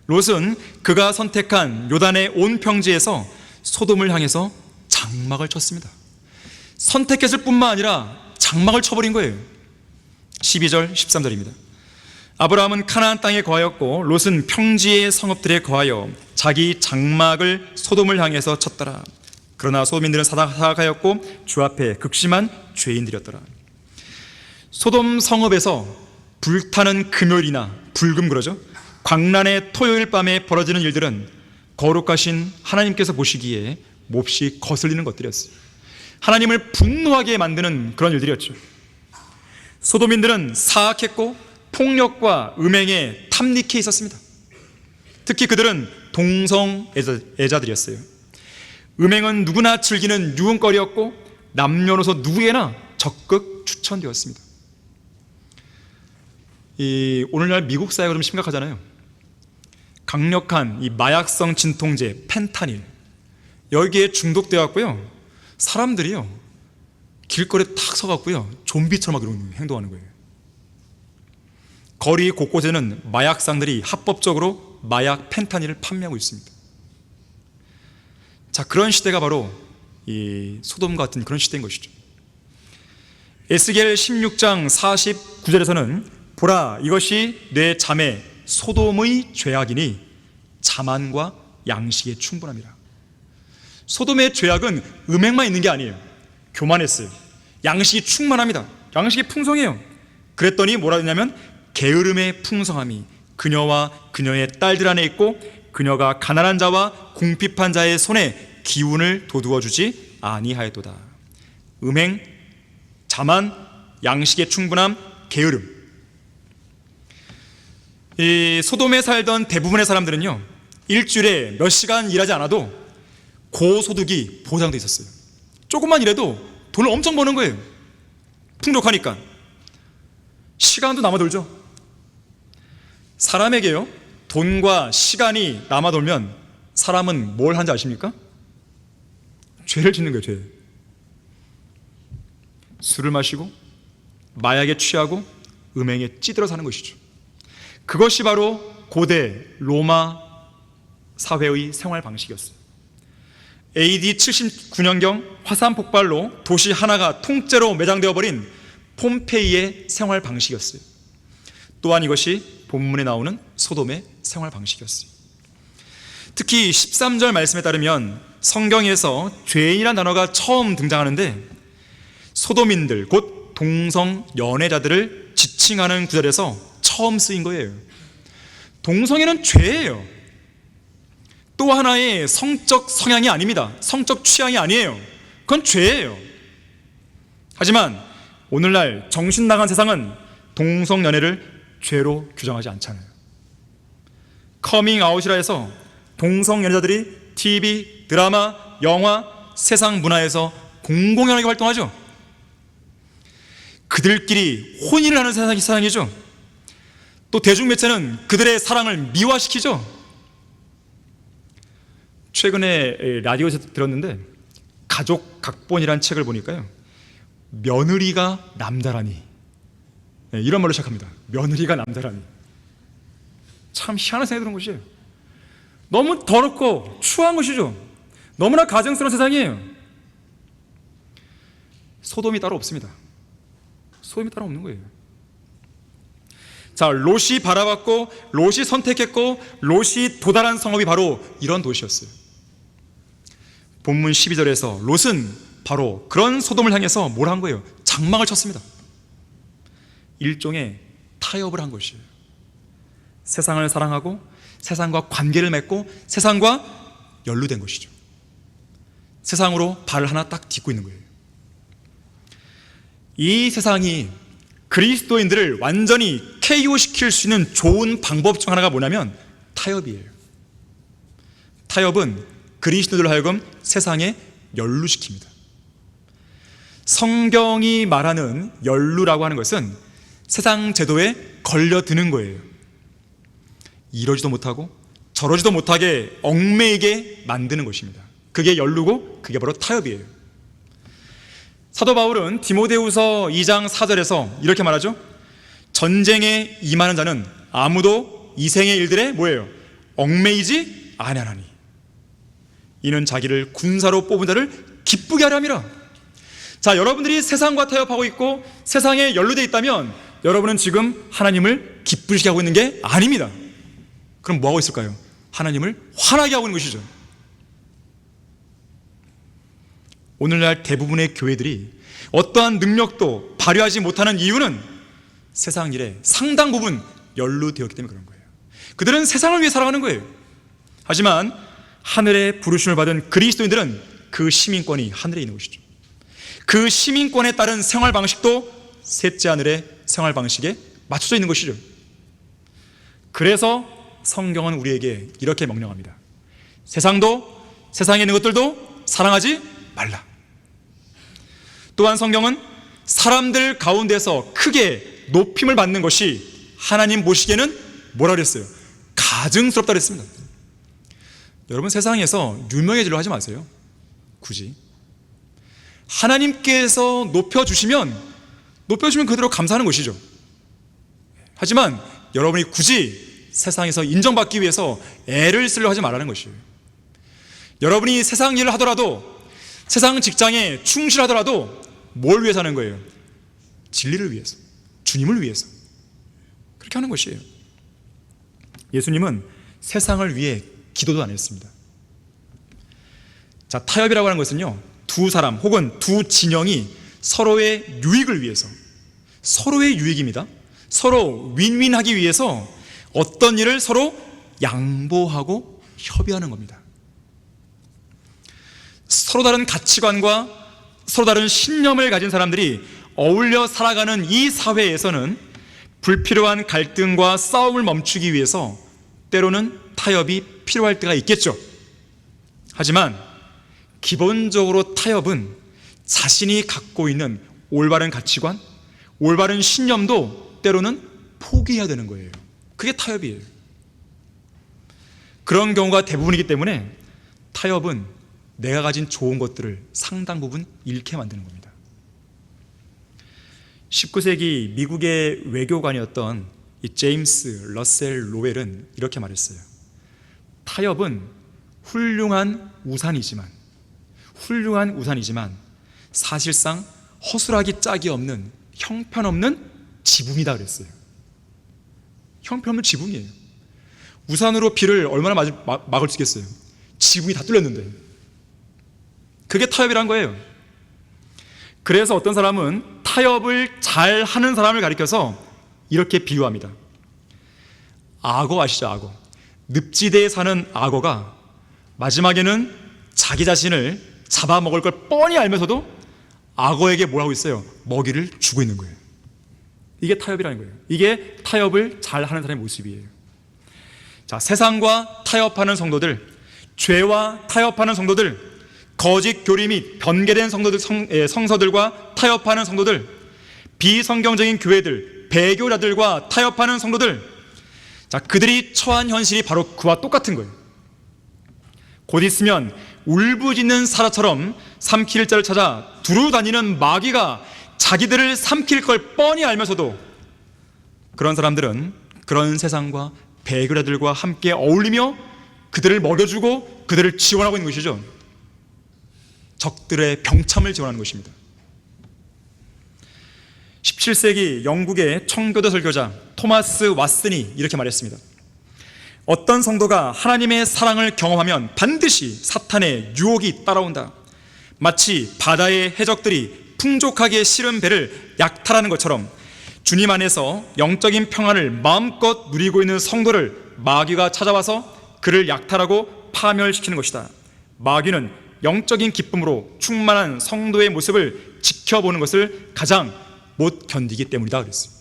롯은 그가 선택한 요단의 온 평지에서 소돔을 향해서 장막을 쳤습니다. 선택했을 뿐만 아니라 장막을 쳐버린 거예요. 12절 13절입니다. 아브라함은 가나안 땅에 거하였고 롯은 평지의 성읍들에 거하여 자기 장막을 소돔을 향해서 쳤더라. 그러나 소돔인들은 사악하였고 주 앞에 극심한 죄인들이었더라. 소돔 성읍에서 불타는 금요일이나 불금 그러죠. 광란의 토요일 밤에 벌어지는 일들은 거룩하신 하나님께서 보시기에 몹시 거슬리는 것들이었어요. 하나님을 분노하게 만드는 그런 일들이었죠. 소돔인들은 사악했고 폭력과 음행에 탐닉해 있었습니다. 특히 그들은 동성애자들이었어요. 음행은 누구나 즐기는 유흥거리였고 남녀노소 누구에나 적극 추천되었습니다. 오늘날 미국 사회가 좀 심각하잖아요. 강력한 이 마약성 진통제 펜타닐 여기에 중독되었고요. 사람들이요 길거리에 탁 서갖고요 좀비처럼 막 이런 행동하는 거예요. 거리 곳곳에는 마약상들이 합법적으로 마약 펜타닐을 판매하고 있습니다. 자, 그런 시대가 바로 이 소돔 같은 그런 시대인 것이죠. 에스겔 16장 49절에서는 보라, 이것이 내 자매 소돔의 죄악이니 자만과 양식에 충분함이라. 소돔의 죄악은 음행만 있는 게 아니에요. 교만했어요. 양식이 충만합니다. 양식이 풍성해요. 그랬더니 뭐라 했냐면 게으름의 풍성함이 그녀와 그녀의 딸들 안에 있고 그녀가 가난한 자와 궁핍한 자의 손에 기운을 돋우어 주지 아니하였도다. 음행, 자만, 양식의 충분함, 게으름. 이 소돔에 살던 대부분의 사람들은요 일주일에 몇 시간 일하지 않아도 고소득이 보장돼 있었어요. 조금만 일해도 돈을 엄청 버는 거예요. 풍족하니까 시간도 남아돌죠. 사람에게요 돈과 시간이 남아돌면 사람은 뭘 하는지 아십니까? 죄를 짓는 거예요. 죄. 술을 마시고 마약에 취하고 음행에 찌들어 사는 것이죠. 그것이 바로 고대 로마 사회의 생활 방식이었어요. AD 79년경 화산 폭발로 도시 하나가 통째로 매장되어 버린 폼페이의 생활 방식이었어요. 또한 이것이 본문에 나오는 소돔의 생활 방식이었어요. 특히 13절 말씀에 따르면 성경에서 죄인이라는 단어가 처음 등장하는데 소돔인들 곧 동성 연애자들을 지칭하는 구절에서 처음 쓰인 거예요. 동성애는 죄예요. 또 하나의 성적 성향이 아닙니다. 성적 취향이 아니에요. 그건 죄예요. 하지만 오늘날 정신 나간 세상은 동성 연애를 죄로 규정하지 않잖아요. 커밍아웃이라 해서 동성 연애자들이 TV, 드라마, 영화, 세상 문화에서 공공연하게 활동하죠. 그들끼리 혼인을 하는 세상이죠. 또 대중매체는 그들의 사랑을 미화시키죠. 최근에 라디오에서 들었는데 가족 각본이라는 책을 보니까요, 며느리가 남자라니, 이런 말로 시작합니다. 며느리가 남자라니. 참 희한한 생각이 드는 것이에요. 너무 더럽고 추한 것이죠. 너무나 가증스러운 세상이에요. 소돔이 따로 없습니다. 소돔이 따로 없는 거예요. 자, 롯이 바라봤고 롯이 선택했고 롯이 도달한 성읍이 바로 이런 도시였어요. 본문 12절에서 롯은 바로 그런 소돔을 향해서 뭘 한 거예요? 장막을 쳤습니다. 일종의 타협을 한 것이에요. 세상을 사랑하고 세상과 관계를 맺고 세상과 연루된 것이죠. 세상으로 발을 하나 딱 딛고 있는 거예요. 이 세상이 그리스도인들을 완전히 KO시킬 수 있는 좋은 방법 중 하나가 뭐냐면 타협이에요. 타협은 그리스도인들로 하여금 세상에 연루시킵니다. 성경이 말하는 연루라고 하는 것은 세상 제도에 걸려드는 거예요. 이러지도 못하고 저러지도 못하게 얽매이게 만드는 것입니다. 그게 연루고 그게 바로 타협이에요. 사도 바울은 디모데후서 2장 4절에서 이렇게 말하죠. 전쟁에 임하는 자는 아무도 이 생의 일들에 뭐예요? 얽매이지 아니하나니 이는 자기를 군사로 뽑은 자를 기쁘게 하려 함이라. 자, 여러분들이 세상과 타협하고 있고 세상에 연루되어 있다면 여러분은 지금 하나님을 기쁘시게 하고 있는 게 아닙니다. 그럼 뭐 하고 있을까요? 하나님을 화나게 하고 있는 것이죠. 오늘날 대부분의 교회들이 어떠한 능력도 발휘하지 못하는 이유는 세상 일에 상당 부분 연루되었기 때문에 그런 거예요. 그들은 세상을 위해 살아가는 거예요. 하지만 하늘의 부르심을 받은 그리스도인들은 그 시민권이 하늘에 있는 것이죠. 그 시민권에 따른 생활 방식도 셋째 하늘의 생활 방식에 맞춰져 있는 것이죠. 그래서 성경은 우리에게 이렇게 명령합니다. 세상도 세상에 있는 것들도 사랑하지 말라. 또한 성경은 사람들 가운데서 크게 높임을 받는 것이 하나님 보시기에는 뭐라 그랬어요? 가증스럽다 그랬습니다. 여러분, 세상에서 유명해지려 하지 마세요. 굳이 하나님께서 높여주시면 그대로 감사하는 것이죠. 하지만 여러분이 굳이 세상에서 인정받기 위해서 애를 쓰려 하지 말라는 것이에요. 여러분이 세상 일을 하더라도 세상 직장에 충실하더라도 뭘 위해서 하는 거예요? 진리를 위해서, 주님을 위해서 그렇게 하는 것이에요. 예수님은 세상을 위해 기도도 안 했습니다. 자, 타협이라고 하는 것은요, 두 사람 혹은 두 진영이 서로의 유익을 위해서, 서로의 유익입니다. 서로 윈윈하기 위해서 어떤 일을 서로 양보하고 협의하는 겁니다. 서로 다른 가치관과 서로 다른 신념을 가진 사람들이 어울려 살아가는 이 사회에서는 불필요한 갈등과 싸움을 멈추기 위해서 때로는 타협이 필요할 때가 있겠죠. 하지만 기본적으로 타협은 자신이 갖고 있는 올바른 가치관, 올바른 신념도 때로는 포기해야 되는 거예요. 그게 타협이에요. 그런 경우가 대부분이기 때문에 타협은 내가 가진 좋은 것들을 상당 부분 잃게 만드는 겁니다. 19세기 미국의 외교관이었던 이 제임스 러셀 로웰은 이렇게 말했어요. 타협은 훌륭한 우산이지만 사실상 허술하기 짝이 없는 형편없는 지붕이다 그랬어요. 형편없는 지붕이에요. 우산으로 비를 얼마나 막을 수 있겠어요? 지붕이 다 뚫렸는데. 그게 타협이란 거예요. 그래서 어떤 사람은 타협을 잘 하는 사람을 가리켜서 이렇게 비유합니다. 악어 아시죠? 악어. 늪지대에 사는 악어가 마지막에는 자기 자신을 잡아먹을 걸 뻔히 알면서도 악어에게 뭐라고 있어요? 먹이를 주고 있는 거예요. 이게 타협이라는 거예요. 이게 타협을 잘 하는 사람의 모습이에요. 자, 세상과 타협하는 성도들, 죄와 타협하는 성도들, 거짓 교리 및 변개된 성서들과 타협하는 성도들, 비성경적인 교회들, 배교자들과 타협하는 성도들, 자, 그들이 처한 현실이 바로 그와 똑같은 거예요. 곧 있으면 울부짖는 사자처럼 삼킬 자를 찾아 두루 다니는 마귀가 자기들을 삼킬 걸 뻔히 알면서도 그런 사람들은 그런 세상과 배교자들과 함께 어울리며 그들을 먹여주고 그들을 지원하고 있는 것이죠. 적들의 병참을 지원하는 것입니다. 17세기 영국의 청교도 설교자 토마스 왓슨이 이렇게 말했습니다. 어떤 성도가 하나님의 사랑을 경험하면 반드시 사탄의 유혹이 따라온다. 마치 바다의 해적들이 풍족하게 실은 배를 약탈하는 것처럼 주님 안에서 영적인 평안을 마음껏 누리고 있는 성도를 마귀가 찾아와서 그를 약탈하고 파멸시키는 것이다. 마귀는 영적인 기쁨으로 충만한 성도의 모습을 지켜보는 것을 가장 못 견디기 때문이다 그랬어요.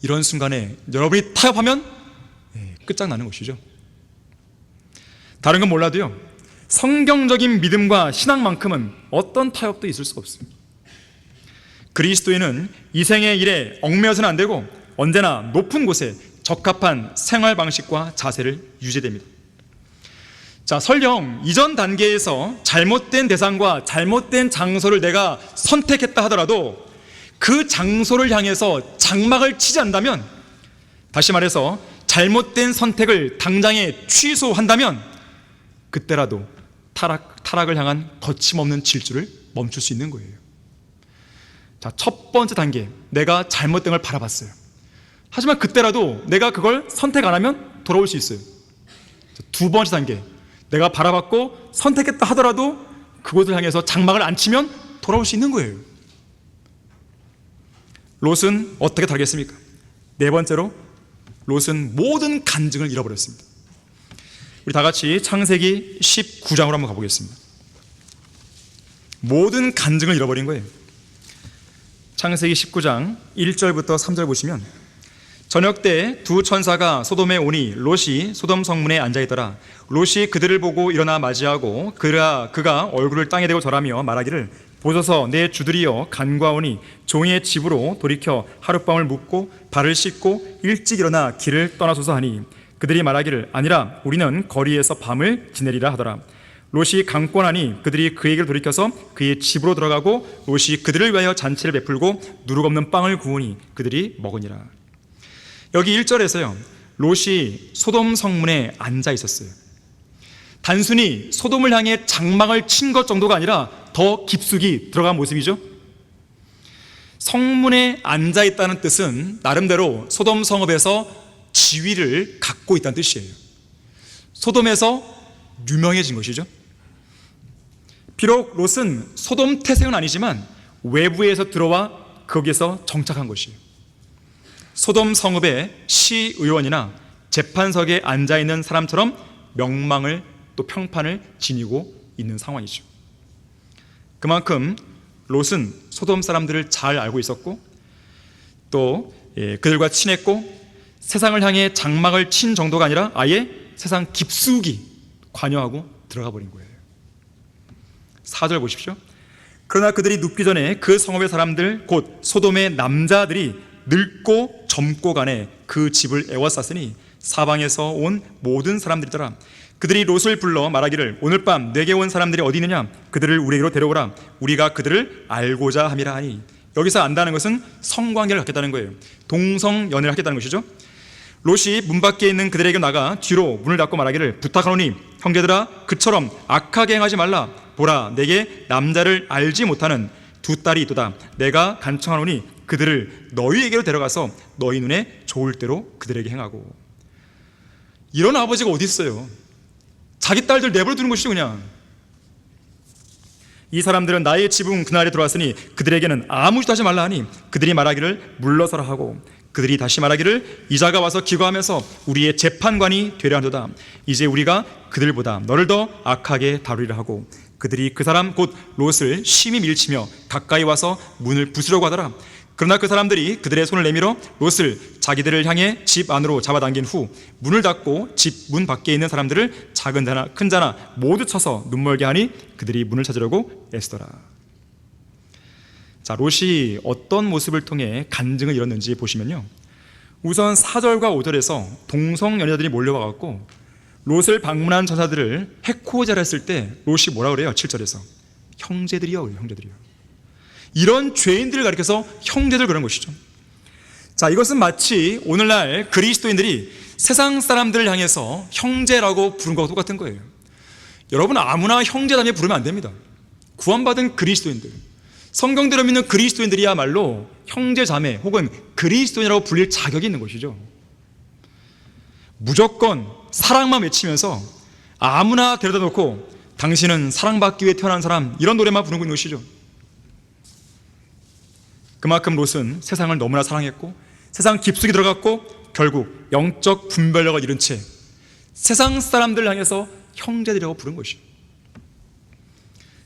이런 순간에 여러분이 타협하면 끝장나는 것이죠. 다른 건 몰라도요, 성경적인 믿음과 신앙만큼은 어떤 타협도 있을 수가 없습니다. 그리스도인은 이 생의 일에 얽매여서는 안 되고 언제나 높은 곳에 적합한 생활 방식과 자세를 유지해야 됩니다. 자, 설령 이전 단계에서 잘못된 대상과 잘못된 장소를 내가 선택했다 하더라도 그 장소를 향해서 장막을 치지 않는다면, 다시 말해서 잘못된 선택을 당장에 취소한다면 그때라도 타락을 향한 거침없는 질주를 멈출 수 있는 거예요. 자, 첫 번째 단계, 내가 잘못된 걸 바라봤어요. 하지만 그때라도 내가 그걸 선택 안 하면 돌아올 수 있어요. 자, 두 번째 단계, 내가 바라봤고 선택했다 하더라도 그곳을 향해서 장막을 안 치면 돌아올 수 있는 거예요. 롯은 어떻게 다르겠습니까? 네 번째로, 롯은 모든 간증을 잃어버렸습니다. 우리 다 같이 창세기 19장으로 한번 가보겠습니다. 모든 간증을 잃어버린 거예요. 창세기 19장 1절부터 3절 보시면, 저녁 때 두 천사가 소돔에 오니 롯이 소돔 성문에 앉아있더라. 롯이 그들을 보고 일어나 맞이하고 그가 얼굴을 땅에 대고 절하며 말하기를, 보소서 내 주들이여 간과오니 종의 집으로 돌이켜 하룻밤을 묵고 발을 씻고 일찍 일어나 길을 떠나소서 하니, 그들이 말하기를, 아니라 우리는 거리에서 밤을 지내리라 하더라. 롯이 강권하니 그들이 그에게로 돌이켜서 그의 집으로 들어가고 롯이 그들을 위하여 잔치를 베풀고 누룩 없는 빵을 구우니 그들이 먹으니라. 여기 1절에서요, 롯이 소돔 성문에 앉아 있었어요. 단순히 소돔을 향해 장막을 친 것 정도가 아니라 더 깊숙이 들어간 모습이죠. 성문에 앉아 있다는 뜻은 나름대로 소돔 성읍에서 지위를 갖고 있다는 뜻이에요. 소돔에서 유명해진 것이죠. 비록 롯은 소돔 태생은 아니지만 외부에서 들어와 거기에서 정착한 것이에요. 소돔 성읍의 시의원이나 재판석에 앉아있는 사람처럼 명망을 또 평판을 지니고 있는 상황이죠. 그만큼 롯은 소돔 사람들을 잘 알고 있었고 또 그들과 친했고 세상을 향해 장막을 친 정도가 아니라 아예 세상 깊숙이 관여하고 들어가 버린 거예요. 4절 보십시오. 그러나 그들이 눕기 전에 그 성읍의 사람들 곧 소돔의 남자들이 늙고 젊고 간에 그 집을 에워쌌으니 사방에서 온 모든 사람들이더라. 그들이 롯을 불러 말하기를, 오늘 밤 내게 온 사람들이 어디 있느냐? 그들을 우리에게로 데려오라. 우리가 그들을 알고자 함이라 하니, 여기서 안다는 것은 성관계를 갖겠다는 거예요. 동성연애를 하겠다는 것이죠. 롯이 문 밖에 있는 그들에게 나가 뒤로 문을 닫고 말하기를, 부탁하노니 형제들아 그처럼 악하게 행하지 말라. 보라, 내게 남자를 알지 못하는 두 딸이 있도다. 내가 간청하노니 그들을 너희에게로 데려가서 너희 눈에 좋을 대로 그들에게 행하고. 이런 아버지가 어디 있어요? 자기 딸들 내버려 두는 것이죠. 그냥 이 사람들은 나의 지붕 그날에 들어왔으니 그들에게는 아무 짓도 하지 말라 하니 그들이 말하기를 물러서라 하고, 그들이 다시 말하기를 이자가 와서 기거하면서 우리의 재판관이 되려 한도다. 이제 우리가 그들보다 너를 더 악하게 다루리라 하고, 그들이 그 사람 곧 롯을 심히 밀치며 가까이 와서 문을 부수려고 하더라. 그러나 그 사람들이 그들의 손을 내밀어 롯을 자기들을 향해 집 안으로 잡아당긴 후 문을 닫고 집 문 밖에 있는 사람들을 작은 자나 큰 자나 모두 쳐서 눈멀게 하니 그들이 문을 찾으려고 애쓰더라. 자, 롯이 어떤 모습을 통해 간증을 이뤘는지 보시면요, 우선 4절과 5절에서 동성 연애자들이 몰려와 갖고 롯을 방문한 전사들을 해코지하려 했을 때 롯이 뭐라 그래요? 7절에서 형제들이요, 형제들이요. 이런 죄인들을 가리켜서 형제들 그런 것이죠. 자, 이것은 마치 오늘날 그리스도인들이 세상 사람들을 향해서 형제라고 부른 것과 똑같은 거예요. 여러분, 아무나 형제라며 부르면 안 됩니다. 구원받은 그리스도인들, 성경대로 믿는 그리스도인들이야말로 형제 자매 혹은 그리스도인이라고 불릴 자격이 있는 것이죠. 무조건 사랑만 외치면서 아무나 데려다 놓고 당신은 사랑받기 위해 태어난 사람, 이런 노래만 부르고 있는 것이죠. 그만큼 롯은 세상을 너무나 사랑했고 세상 깊숙이 들어갔고 결국 영적 분별력을 잃은 채 세상 사람들을 향해서 형제들이라고 부른 것이죠.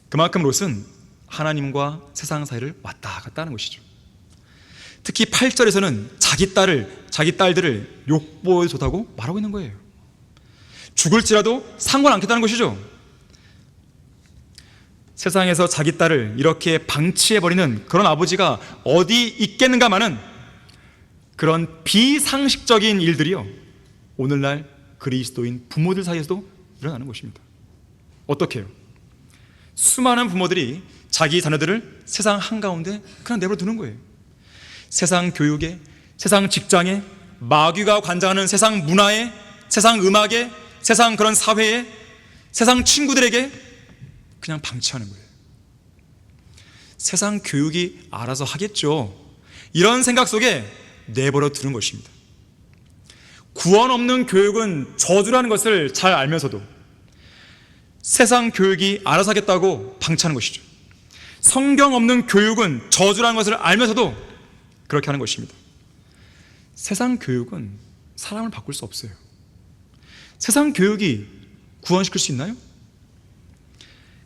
그만큼 롯은 하나님과 세상 사이를 왔다 갔다 하는 것이죠. 특히 8절에서는 자기 딸들을 욕보에 좋다고 말하고 있는 거예요. 죽을지라도 상관 않겠다는 것이죠. 세상에서 자기 딸을 이렇게 방치해버리는 그런 아버지가 어디 있겠는가마는 그런 비상식적인 일들이요, 오늘날 그리스도인 부모들 사이에서도 일어나는 것입니다. 어떻게 해요? 수많은 부모들이 자기 자녀들을 세상 한가운데 그냥 내버려 두는 거예요. 세상 교육에, 세상 직장에, 마귀가 관장하는 세상 문화에, 세상 음악에, 세상 그런 사회에, 세상 친구들에게 그냥 방치하는 거예요. 세상 교육이 알아서 하겠죠, 이런 생각 속에 내버려 두는 것입니다. 구원 없는 교육은 저주라는 것을 잘 알면서도 세상 교육이 알아서 하겠다고 방치하는 것이죠. 성경 없는 교육은 저주라는 것을 알면서도 그렇게 하는 것입니다. 세상 교육은 사람을 바꿀 수 없어요. 세상 교육이 구원시킬 수 있나요?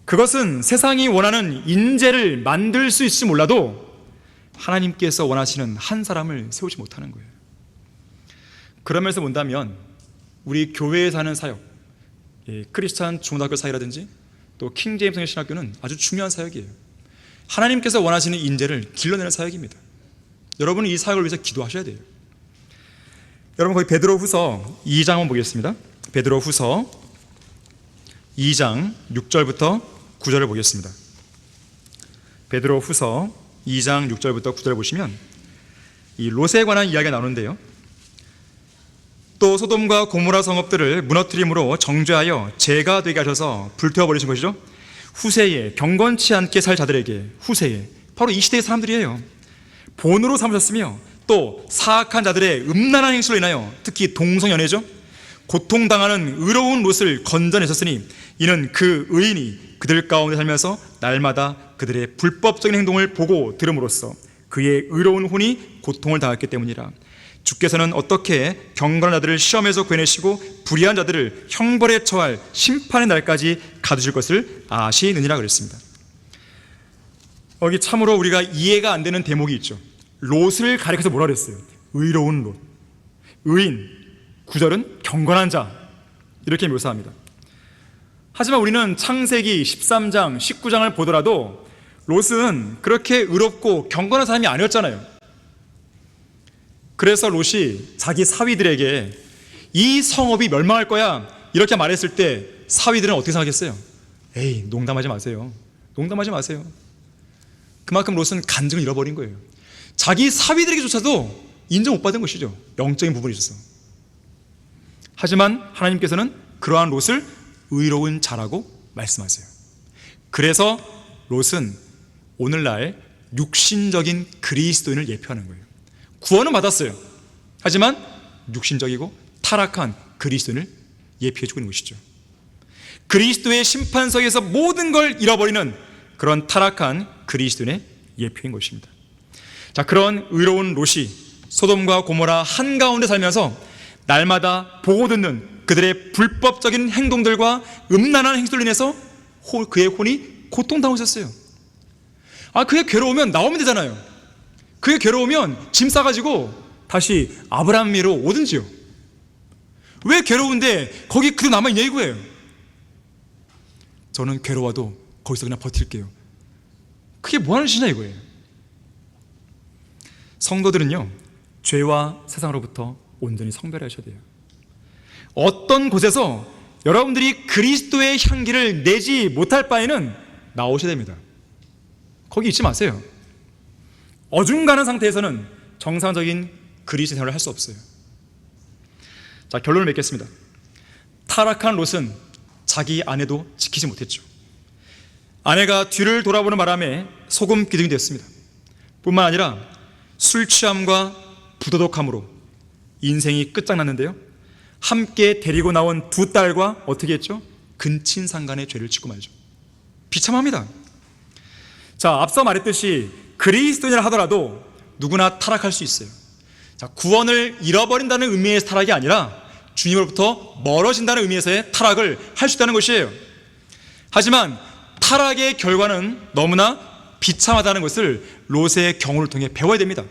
그것은 세상이 원하는 인재를 만들 수 있을지 몰라도 하나님께서 원하시는 한 사람을 세우지 못하는 거예요. 그러면서 본다면 우리 교회에서 하는 사역, 크리스찬 중고등학교 사역이라든지 또 킹제임스 신학교는 아주 중요한 사역이에요. 하나님께서 원하시는 인재를 길러내는 사역입니다. 여러분은 이 사역을 위해서 기도하셔야 돼요. 여러분, 거기 베드로후서 2장 한번 보겠습니다. 베드로후서 2장 6절부터 9절을 보겠습니다. 베드로후서 2장 6절부터 9절을 보시면 이 롯에 관한 이야기가 나오는데요, 또 소돔과 고모라 성읍들을 무너뜨림으로 정죄하여 죄가 되게 하셔서 불태워버리신 것이죠. 후세에 경건치 않게 살 자들에게, 후세에 바로 이 시대의 사람들이에요, 본으로 삼으셨으며 또 사악한 자들의 음란한 행실로 인하여 특히 동성연애죠, 고통당하는 의로운 롯을 건져내셨으니 이는 그 의인이 그들 가운데 살면서 날마다 그들의 불법적인 행동을 보고 들음으로써 그의 의로운 혼이 고통을 당했기 때문이라. 주께서는 어떻게 경건한 자들을 시험에서 구해내시고 불의한 자들을 형벌에 처할 심판의 날까지 가두실 것을 아시느니라 그랬습니다. 여기 참으로 우리가 이해가 안 되는 대목이 있죠. 롯을 가리켜서 뭐라 그랬어요? 의로운 롯, 의인, 9절은 경건한 자, 이렇게 묘사합니다. 하지만 우리는 창세기 13장, 19장을 보더라도 롯은 그렇게 의롭고 경건한 사람이 아니었잖아요. 그래서 롯이 자기 사위들에게 이 성읍이 멸망할 거야 이렇게 말했을 때 사위들은 어떻게 생각했어요? 에이, 농담하지 마세요. 농담하지 마세요. 그만큼 롯은 간증을 잃어버린 거예요. 자기 사위들에게조차도 인정 못 받은 것이죠, 영적인 부분이 있어서. 하지만 하나님께서는 그러한 롯을 의로운 자라고 말씀하세요. 그래서 롯은 오늘날 육신적인 그리스도인을 예표하는 거예요. 구원은 받았어요. 하지만 육신적이고 타락한 그리스도인을 예표해주고 있는 것이죠. 그리스도의 심판석에서 모든 걸 잃어버리는 그런 타락한 그리스도인의 예표인 것입니다. 자, 그런 의로운 롯이 소돔과 고모라 한가운데 살면서 날마다 보고 듣는 그들의 불법적인 행동들과 음란한 행실로 인해서 그의 혼이 고통당하고 있었어요. 그게 괴로우면 나오면 되잖아요. 그게 괴로우면 짐 싸가지고 다시 아브라함미로 오든지요. 왜 괴로운데 거기 그대로 남아있냐 이거예요. 저는 괴로워도 거기서 그냥 버틸게요. 그게 뭐하는 짓이냐 이거예요. 성도들은요, 죄와 세상으로부터 온전히 성별하셔야 돼요. 어떤 곳에서 여러분들이 그리스도의 향기를 내지 못할 바에는 나오셔야 됩니다. 거기 있지 마세요. 어중간한 상태에서는 정상적인 그리스도 생활을 할 수 없어요. 자, 결론을 맺겠습니다. 타락한 롯은 자기 아내도 지키지 못했죠. 아내가 뒤를 돌아보는 바람에 소금 기둥이 되었습니다. 뿐만 아니라 술 취함과 부도덕함으로 인생이 끝장났는데요, 함께 데리고 나온 두 딸과 어떻게 했죠? 근친상간의 죄를 짓고 말죠. 비참합니다. 자, 앞서 말했듯이 그리스도인이라 하더라도 누구나 타락할 수 있어요. 자, 구원을 잃어버린다는 의미의 타락이 아니라 주님으로부터 멀어진다는 의미에서의 타락을 할 수 있다는 것이에요. 하지만 타락의 결과는 너무나 비참하다는 것을 롯의 경우를 통해 배워야 됩니다.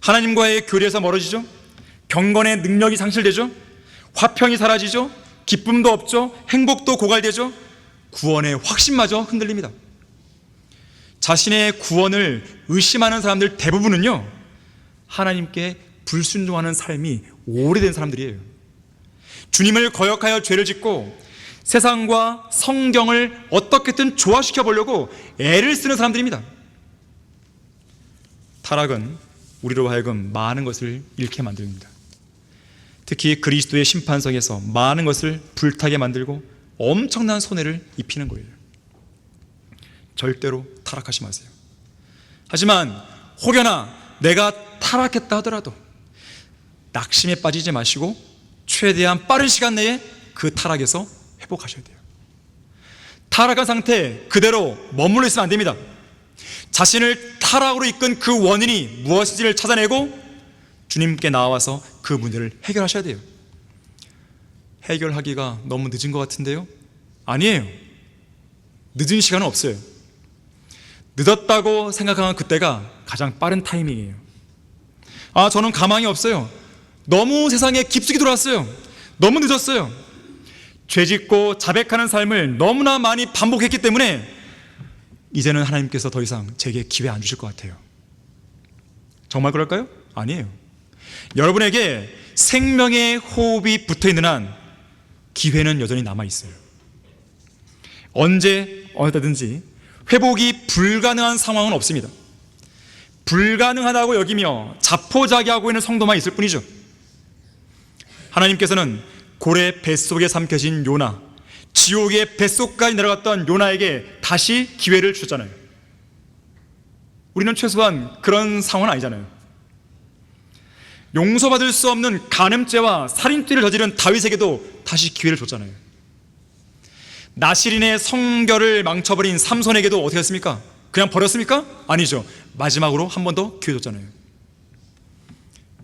하나님과의 교리에서 멀어지죠. 경건의 능력이 상실되죠. 화평이 사라지죠. 기쁨도 없죠. 행복도 고갈되죠. 구원의 확신마저 흔들립니다. 자신의 구원을 의심하는 사람들 대부분은요, 하나님께 불순종하는 삶이 오래된 사람들이에요. 주님을 거역하여 죄를 짓고 세상과 성경을 어떻게든 조화시켜 보려고 애를 쓰는 사람들입니다. 타락은 우리로 하여금 많은 것을 잃게 만듭니다. 특히 그리스도의 심판석에서 많은 것을 불타게 만들고 엄청난 손해를 입히는 거예요. 절대로 타락하지 마세요. 하지만 혹여나 내가 타락했다 하더라도 낙심에 빠지지 마시고 최대한 빠른 시간 내에 그 타락에서 회복하셔야 돼요. 타락한 상태 그대로 머물러 있으면 안 됩니다. 자신을 타락으로 이끈 그 원인이 무엇인지를 찾아내고 주님께 나와서 그 문제를 해결하셔야 돼요. 해결하기가 너무 늦은 것 같은데요? 아니에요. 늦은 시간은 없어요. 늦었다고 생각하는 그때가 가장 빠른 타이밍이에요. 저는 가망이 없어요. 너무 세상에 깊숙이 들어왔어요. 너무 늦었어요. 죄짓고 자백하는 삶을 너무나 많이 반복했기 때문에 이제는 하나님께서 더 이상 제게 기회 안 주실 것 같아요. 정말 그럴까요? 아니에요. 여러분에게 생명의 호흡이 붙어있는 한 기회는 여전히 남아있어요. 언제 어디든지 회복이 불가능한 상황은 없습니다. 불가능하다고 여기며 자포자기하고 있는 성도만 있을 뿐이죠. 하나님께서는 고래 뱃속에 삼켜진 요나, 지옥의 뱃속까지 내려갔던 요나에게 다시 기회를 주셨잖아요. 우리는 최소한 그런 상황은 아니잖아요. 용서받을 수 없는 간음죄와 살인죄를 저지른 다윗에게도 다시 기회를 줬잖아요. 나실인의 성결을 망쳐버린 삼손에게도 어떻게 했습니까? 그냥 버렸습니까? 아니죠. 마지막으로 한 번 더 기회 줬잖아요.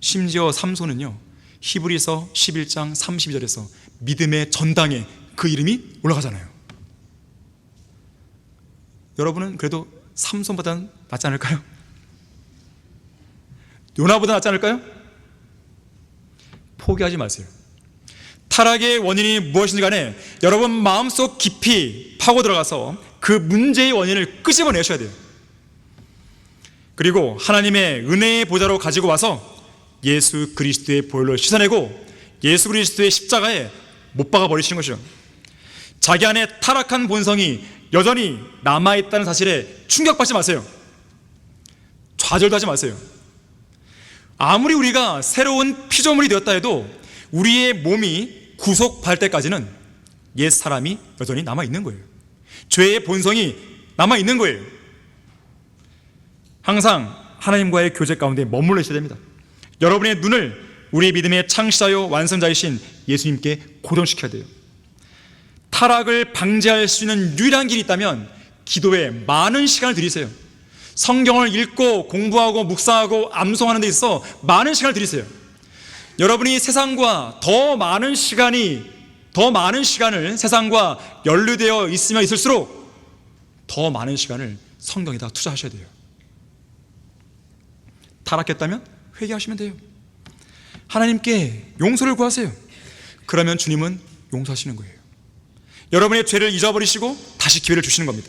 심지어 삼손은요, 히브리서 11장 32절에서 믿음의 전당에 그 이름이 올라가잖아요. 여러분은 그래도 삼손보다는 낫지 않을까요? 요나보다 낫지 않을까요? 포기하지 마세요. 타락의 원인이 무엇인지 간에 여러분 마음속 깊이 파고 들어가서 그 문제의 원인을 끄집어내셔야 돼요. 그리고 하나님의 은혜의 보좌로 가지고 와서 예수 그리스도의 보혈로 씻어내고 예수 그리스도의 십자가에 못 박아 버리시는 것이죠. 자기 안에 타락한 본성이 여전히 남아있다는 사실에 충격받지 마세요. 좌절도 하지 마세요. 아무리 우리가 새로운 피조물이 되었다 해도 우리의 몸이 구속받을 때까지는 옛 사람이 여전히 남아있는 거예요. 죄의 본성이 남아있는 거예요. 항상 하나님과의 교제 가운데 머물러 있어야 됩니다. 여러분의 눈을 우리 믿음의 창시자요 완성자이신 예수님께 고정시켜야 돼요. 타락을 방지할 수 있는 유일한 길이 있다면 기도에 많은 시간을 들이세요. 성경을 읽고 공부하고 묵상하고 암송하는 데 있어 많은 시간을 들이세요. 여러분이 세상과 더 많은 시간을 세상과 연루되어 있으면 있을수록 더 많은 시간을 성경에다 투자하셔야 돼요. 타락했다면 회개하시면 돼요. 하나님께 용서를 구하세요. 그러면 주님은 용서하시는 거예요. 여러분의 죄를 잊어버리시고 다시 기회를 주시는 겁니다.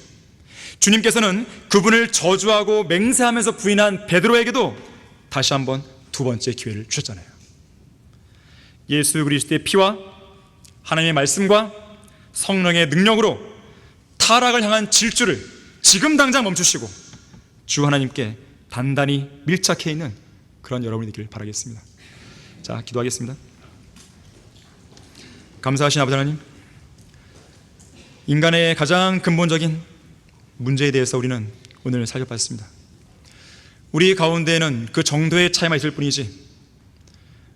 주님께서는 그분을 저주하고 맹세하면서 부인한 베드로에게도 다시 한번 두 번째 기회를 주셨잖아요. 예수 그리스도의 피와 하나님의 말씀과 성령의 능력으로 타락을 향한 질주를 지금 당장 멈추시고 주 하나님께 단단히 밀착해 있는 그런 여러분이 되길 바라겠습니다. 자, 기도하겠습니다. 감사하신 아버지 하나님, 인간의 가장 근본적인 문제에 대해서 우리는 오늘 살펴봤습니다. 우리 가운데에는 그 정도의 차이만 있을 뿐이지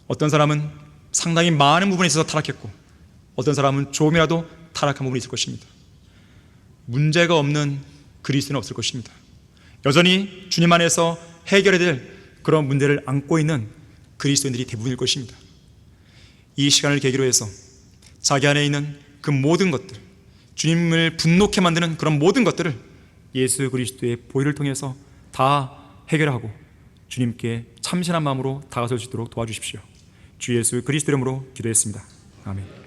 어떤 사람은 상당히 많은 부분에 있어서 타락했고 어떤 사람은 조금이라도 타락한 부분이 있을 것입니다. 문제가 없는 그리스도는 없을 것입니다. 여전히 주님 안에서 해결해야 될 그런 문제를 안고 있는 그리스도인들이 대부분일 것입니다. 이 시간을 계기로 해서 자기 안에 있는 그 모든 것들, 주님을 분노케 만드는 그런 모든 것들을 예수 그리스도의 보혈을 통해서 다 해결하고 주님께 참신한 마음으로 다가설 수 있도록 도와주십시오. 주 예수 그리스도 이름으로 기도했습니다. 아멘.